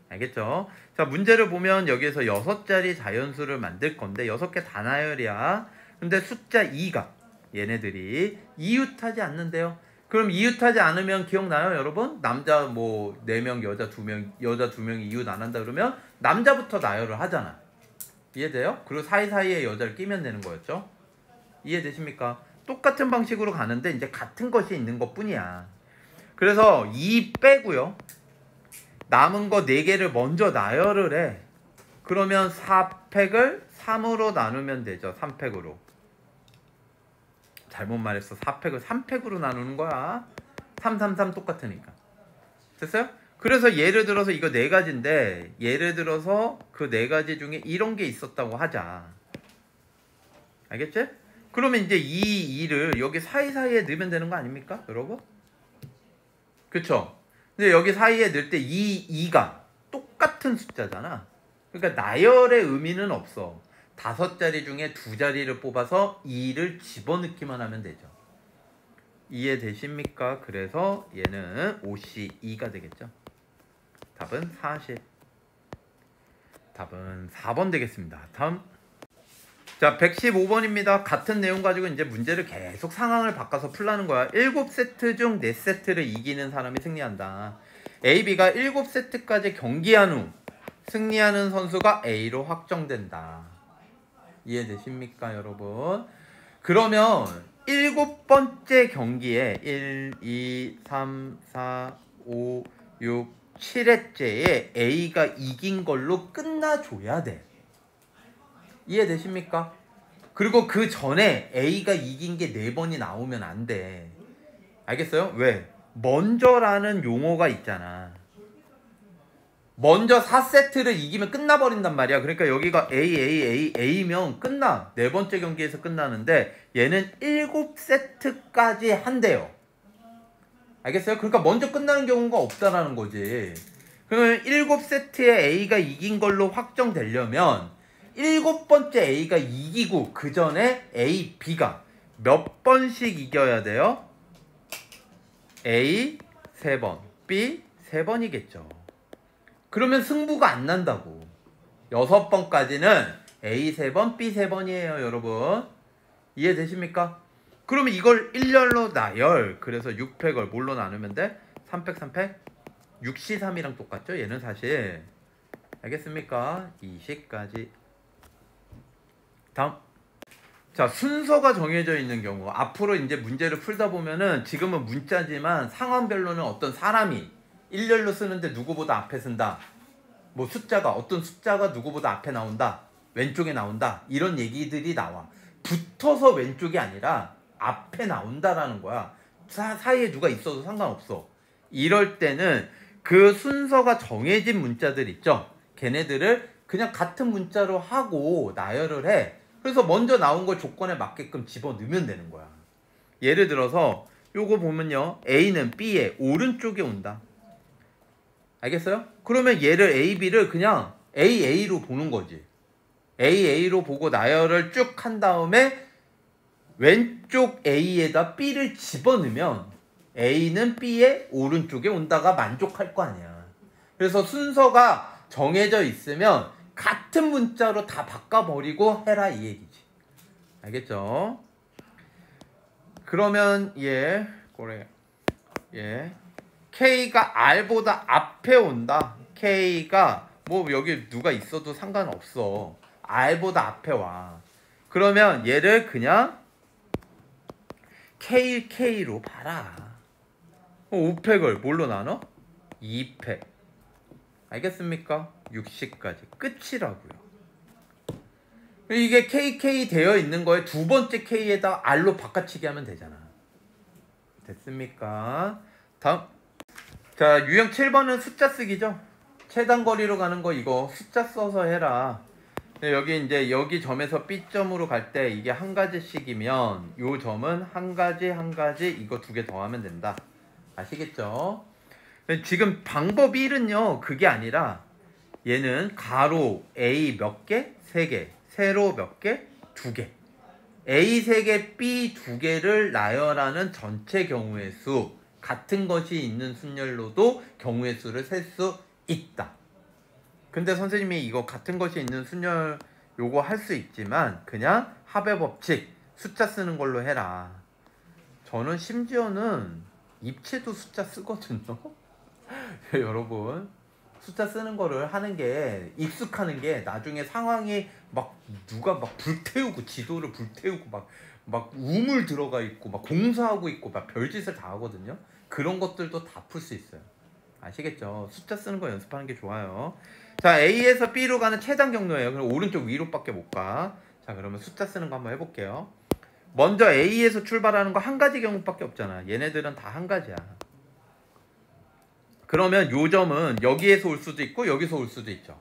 [SPEAKER 1] 알겠죠? 자, 문제를 보면 여기에서 6자리 자연수를 만들 건데 6개 다 나열이야. 근데 숫자 2가 얘네들이 이웃하지 않는데요. 그럼 이웃하지 않으면 기억나요, 여러분? 남자 뭐 4명, 여자 2명, 여자 2명이 이웃 안 한다 그러면 남자부터 나열을 하잖아. 이해돼요? 그리고 사이사이에 여자를 끼면 되는 거였죠. 이해되십니까? 똑같은 방식으로 가는데 이제 같은 것이 있는 것 뿐이야. 그래서 2 빼고요. 남은 거 4개를 먼저 나열을 해. 그러면 4팩을 3으로 나누면 되죠. 3팩으로. 잘못 말했어. 4팩을 3팩으로 나누는 거야. 3, 3, 3 똑같으니까. 됐어요? 그래서 예를 들어서 이거 4가지인데 예를 들어서 그 4가지 중에 이런 게 있었다고 하자. 알겠지? 그러면 이제 이 2를 여기 사이사이에 넣으면 되는 거 아닙니까? 여러분? 그쵸? 근데 여기 사이에 넣을 때 이 2가 똑같은 숫자잖아. 그러니까 나열의 의미는 없어. 5자리 중에 2자리를 뽑아서 2를 집어넣기만 하면 되죠. 이해되십니까? 그래서 얘는 5C2가 되겠죠. 답은 40. 답은 4번 되겠습니다. 다음. 자, 115번입니다. 같은 내용 가지고 이제 문제를 계속 상황을 바꿔서 풀라는 거야. 7세트 중 4세트를 이기는 사람이 승리한다. A, B가 7세트까지 경기한 후 승리하는 선수가 A로 확정된다. 이해되십니까, 여러분? 그러면 7번째 경기에 1, 2, 3, 4, 5, 6, 7회째에 A가 이긴 걸로 끝나줘야 돼. 이해되십니까? 그리고 그 전에 A가 이긴 게 4번이 나오면 안 돼. 알겠어요? 왜? 먼저라는 용어가 있잖아. 먼저 4세트를 이기면 끝나버린단 말이야. 그러니까 여기가 A면 끝나. 4번째 경기에서 끝나는데 얘는 7세트까지 한대요. 알겠어요? 그러니까 먼저 끝나는 경우가 없다라는 거지. 그러면 7세트에 A가 이긴 걸로 확정되려면 7번째 A가 이기고 그 전에 A, B가 몇 번씩 이겨야 돼요? A 3번, B 3번이겠죠. 그러면 승부가 안 난다고. 6번까지는 A 3번, B 3번이에요, 여러분. 이해되십니까? 그러면 이걸 1열로 나열. 그래서 6팩을 뭘로 나누면 돼? 3팩 3팩 6C3이랑 똑같죠? 얘는 사실. 알겠습니까? 20까지. 다음. 자, 순서가 정해져 있는 경우 앞으로 이제 문제를 풀다 보면은 지금은 문자지만 상황별로는 어떤 사람이 일렬로 쓰는데 누구보다 앞에 쓴다. 뭐 숫자가 어떤 숫자가 누구보다 앞에 나온다. 왼쪽에 나온다. 이런 얘기들이 나와. 붙어서 왼쪽이 아니라 앞에 나온다라는 거야. 사이에 누가 있어도 상관없어. 이럴 때는 그 순서가 정해진 문자들 있죠. 걔네들을 그냥 같은 문자로 하고 나열을 해. 그래서 먼저 나온 걸 조건에 맞게끔 집어넣으면 되는 거야. 예를 들어서 요거 보면요. A는 B의 오른쪽에 온다. 알겠어요? 그러면 얘를 A, B를 그냥 AA로 보는 거지. AA로 보고 나열을 쭉 한 다음에 왼쪽 A에다 B를 집어넣으면 A는 B의 오른쪽에 온다가 만족할 거 아니야. 그래서 순서가 정해져 있으면 같은 문자로 다 바꿔버리고 해라 이 얘기지. 알겠죠? 그러면 K가 R보다 앞에 온다. K가 뭐 여기 누가 있어도 상관없어. R보다 앞에 와. 그러면 얘를 그냥 K로 봐라. 5팩을 뭘로 나눠? 2팩. 알겠습니까? 60까지 끝이라고요. 이게 KK 되어 있는 거에 두 번째 K에다 R로 바꿔치기 하면 되잖아. 됐습니까? 다음. 자, 유형 7번은 숫자 쓰기죠. 최단 거리로 가는 거 이거 숫자 써서 해라. 여기 이제 여기 점에서 B점으로 갈 때 이게 한 가지씩이면 요 점은 한 가지 이거 두 개 더하면 된다. 아시겠죠? 지금 방법 1은요 그게 아니라 얘는 가로 A 몇 개? 3개. 세로 몇 개? 2개. A 3개, B 2개를 나열하는 전체 경우의 수. 같은 것이 있는 순열로도 경우의 수를 셀 수 있다. 근데 선생님이 이거 같은 것이 있는 순열 요거 할 수 있지만 그냥 합의 법칙 숫자 쓰는 걸로 해라. 저는 심지어는 입체도 숫자 쓰거든요. 여러분 숫자 쓰는 거를 하는 게 익숙하는 게 나중에 상황이 막 누가 막 불태우고 지도를 불태우고 막 우물 들어가 있고 막 공사하고 있고 막 별짓을 다 하거든요. 그런 것들도 다 풀 수 있어요. 아시겠죠? 숫자 쓰는 거 연습하는 게 좋아요. 자, A에서 B로 가는 최단 경로예요. 그럼 오른쪽 위로밖에 못 가. 자, 그러면 숫자 쓰는 거 한번 해볼게요. 먼저 A에서 출발하는 거 한 가지 경우밖에 없잖아. 얘네들은 다 한 가지야. 그러면 요 점은 여기에서 올 수도 있고 여기서 올 수도 있죠.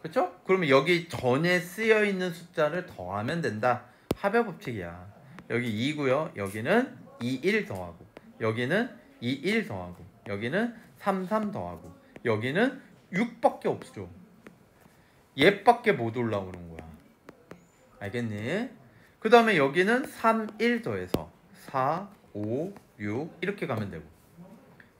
[SPEAKER 1] 그렇죠? 그러면 여기 전에 쓰여 있는 숫자를 더하면 된다. 합의 법칙이야. 여기 2고요. 여기는 2, 1 더하고 여기는 2, 1 더하고 여기는 3, 3 더하고 여기는 6밖에 없죠. 얘밖에 못 올라오는 거야. 알겠니? 그 다음에 여기는 3, 1 더해서 4, 5, 6 이렇게 가면 되고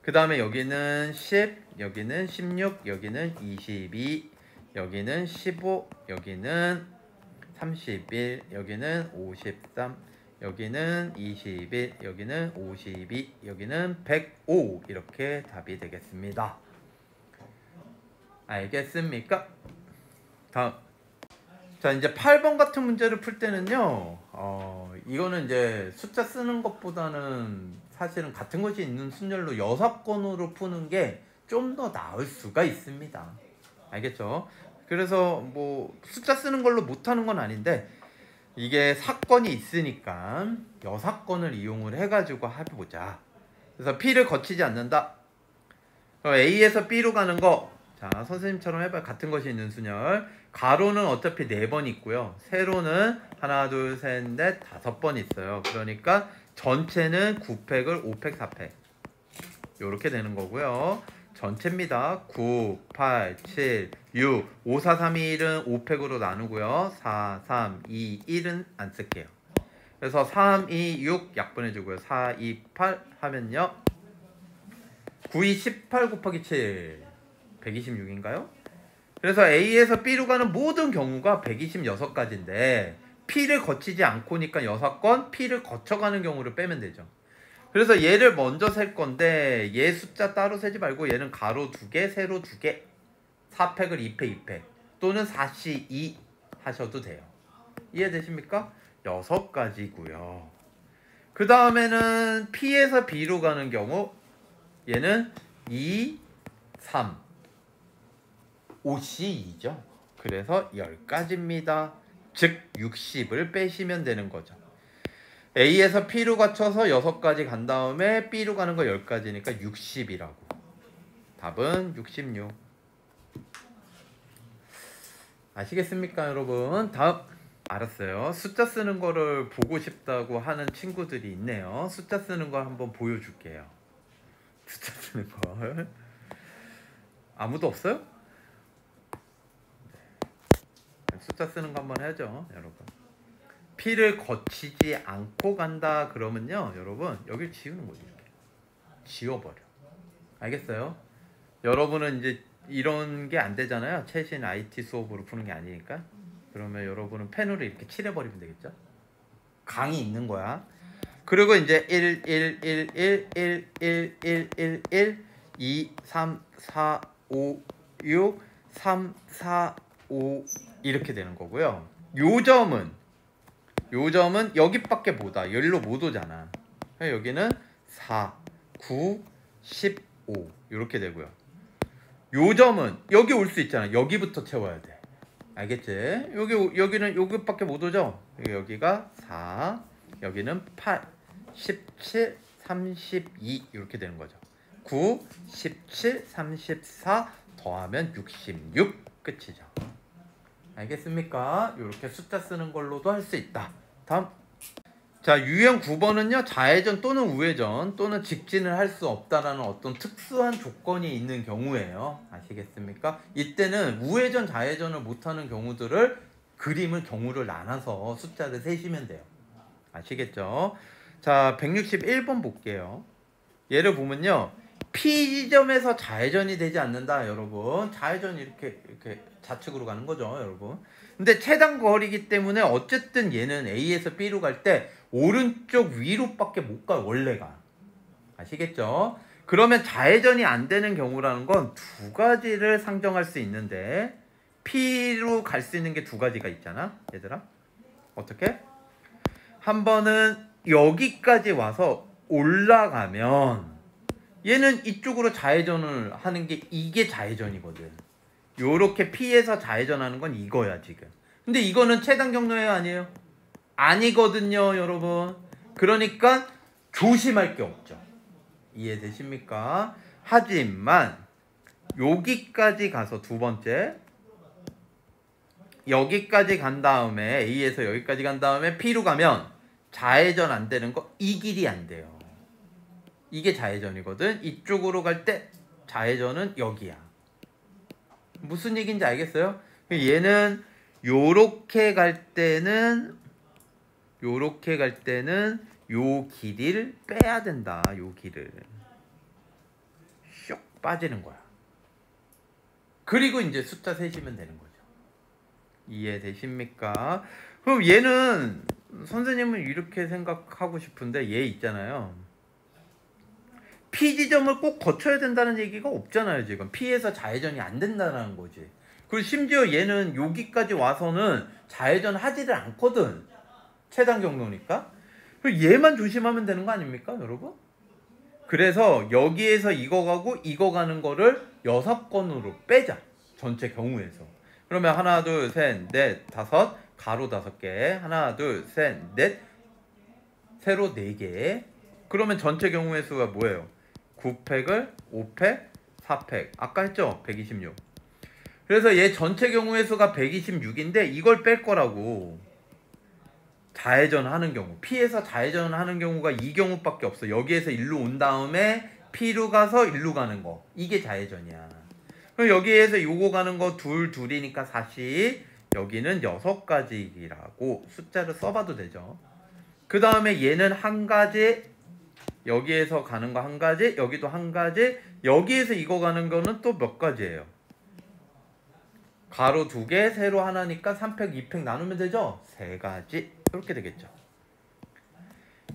[SPEAKER 1] 그 다음에 여기는 10, 여기는 16, 여기는 22, 여기는 15, 여기는 31, 여기는 53, 여기는 21, 여기는 52, 여기는 105 이렇게 답이 되겠습니다. 알겠습니까? 다음. 자, 이제 8번 같은 문제를 풀 때는요 이거는 이제 숫자 쓰는 것보다는 사실은 같은 것이 있는 순열로 6건으로 푸는 게 좀 더 나을 수가 있습니다. 알겠죠? 그래서 뭐 숫자 쓰는 걸로 못하는 건 아닌데 이게 사건이 있으니까 6건을 이용을 해가지고 해보자. 그래서 P를 거치지 않는다. A에서 B로 가는 거 자, 선생님처럼 해봐요. 같은 것이 있는 순열. 가로는 어차피 4번 있고요. 세로는 하나, 둘, 셋, 넷, 5번 있어요. 그러니까 전체는 9팩을 5팩, 4팩. 요렇게 되는 거고요. 전체입니다. 9, 8, 7, 6, 5, 4, 3, 2, 1은 5팩으로 나누고요. 4, 3, 2, 1은 안 쓸게요. 그래서 3, 2, 6 약분해주고요. 4, 2, 8 하면요. 9, 2, 18 곱하기 7. 126인가요? 그래서 A에서 B로 가는 모든 경우가 126가지인데 P를 거치지 않고니까 6건, P를 거쳐가는 경우를 빼면 되죠. 그래서 얘를 먼저 셀 건데 얘 숫자 따로 세지 말고 얘는 가로 2개, 세로 2개, 4팩을 2팩, 2팩 또는 4C 2 하셔도 돼요. 이해되십니까? 6가지고요. 그 다음에는 P에서 B로 가는 경우 얘는 2, 3, 5C 2죠. 그래서 10가지입니다. 즉 60을 빼시면 되는 거죠. A에서 P로 거쳐서 6가지 간 다음에 B로 가는 거 10가지니까 60이라고. 답은 66. 아시겠습니까, 여러분? 다음. 알았어요. 숫자 쓰는 거를 보고 싶다고 하는 친구들이 있네요. 숫자 쓰는 거 한번 보여줄게요. 숫자 쓰는 걸. 아무도 없어요? 숫자 쓰는 거 한번 해야죠, 여러분. P를 거치지 않고 간다 그러면요, 여러분 여길 지우는 거죠. 이렇게 지워버려. 알겠어요? 여러분은 이제 이런 게 안 되잖아요. 최신 IT 수업으로 푸는 게 아니니까. 그러면 여러분은 펜으로 이렇게 칠해버리면 되겠죠. 강이 있는 거야. 그리고 이제 1, 1, 1, 1, 1, 1, 1, 1, 1, 2, 3, 4, 5, 6, 3, 4, 5 이렇게 되는 거고요. 요점은 여기밖에 못 와. 여기로 못 오잖아. 여기는 4, 9, 15 이렇게 되고요. 요점은 여기 올 수 있잖아. 여기부터 채워야 돼. 알겠지? 여기는 여기밖에 못 오죠. 여기가 4, 여기는 8, 17, 32 이렇게 되는 거죠. 9, 17, 34 더하면 66 끝이죠. 알겠습니까? 이렇게 숫자 쓰는 걸로도 할 수 있다. 다음. 자, 유형 9번은요. 좌회전 또는 우회전 또는 직진을 할 수 없다라는 어떤 특수한 조건이 있는 경우예요. 아시겠습니까? 이때는 우회전, 좌회전을 못하는 경우들을 그림을 경우를 나눠서 숫자를 세시면 돼요. 아시겠죠? 자, 161번 볼게요. 얘를 보면요. P 지점에서 좌회전이 되지 않는다, 여러분. 좌회전이 이렇게 좌측으로 가는 거죠, 여러분. 근데 최단 거리이기 때문에 어쨌든 얘는 A에서 B로 갈 때 오른쪽 위로밖에 못 가요, 원래가. 아시겠죠? 그러면 좌회전이 안 되는 경우라는 건 2가지를 상정할 수 있는데 P로 갈 수 있는 게 2가지가 있잖아, 얘들아. 어떻게? 한 번은 여기까지 와서 올라가면 얘는 이쪽으로 좌회전을 하는 게 이게 좌회전이거든. 요렇게 P에서 좌회전하는 건 이거야 지금. 근데 이거는 최단 경로예요, 아니에요? 아니거든요, 여러분. 그러니까 조심할 게 없죠. 이해되십니까? 하지만 여기까지 가서 두 번째 여기까지 간 다음에 A에서 여기까지 간 다음에 P로 가면 좌회전 안 되는 거 이 길이 안 돼요. 이게 좌회전이거든. 이쪽으로 갈 때 좌회전은 여기야. 무슨 얘기인지 알겠어요? 얘는 요렇게 갈 때는 요 길이를 빼야 된다. 요 길을 슉 빠지는 거야. 그리고 이제 숫자 세시면 되는 거죠. 이해되십니까? 그럼 얘는 선생님은 이렇게 생각하고 싶은데 얘 있잖아요. P 지점을 꼭 거쳐야 된다는 얘기가 없잖아요. 지금 P에서 좌회전이 안 된다는 거지. 그리고 심지어 얘는 여기까지 와서는 좌회전 하지를 않거든. 최단 경로니까. 얘만 조심하면 되는 거 아닙니까, 여러분? 그래서 여기에서 이거 가고 이거 가는 거를 6건으로 빼자. 전체 경우에서. 그러면 하나, 둘, 셋, 넷, 다섯, 가로 5개. 하나, 둘, 셋, 넷, 세로 4개. 그러면 전체 경우의 수가 뭐예요? 9팩을 5팩, 4팩. 아까 했죠? 126. 그래서 얘 전체 경우의 수가 126인데 이걸 뺄 거라고. 좌회전 하는 경우. P에서 좌회전 하는 경우가 이 경우밖에 없어. 여기에서 일로 온 다음에 P로 가서 일로 가는 거. 이게 좌회전이야. 그럼 여기에서 요거 가는 거 둘이니까 40. 여기는 6가지라고 숫자를 써봐도 되죠. 그 다음에 얘는 한 가지, 여기에서 가는 거 한 가지, 여기도 한 가지, 여기에서 이거 가는 거는 또 몇 가지예요? 가로 2개, 세로 하나니까 3팩, 2팩 나누면 되죠? 3가지. 이렇게 되겠죠.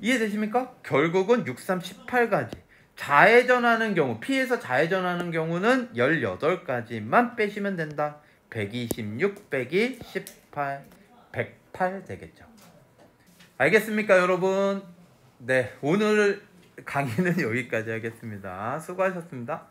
[SPEAKER 1] 이해되십니까? 결국은 6, 3, 18가지. 좌회전하는 경우, P에서 좌회전하는 경우는 18가지만 빼시면 된다. 126 빼기 18, 108 되겠죠. 알겠습니까, 여러분? 네, 오늘 강의는 여기까지 하겠습니다. 수고하셨습니다.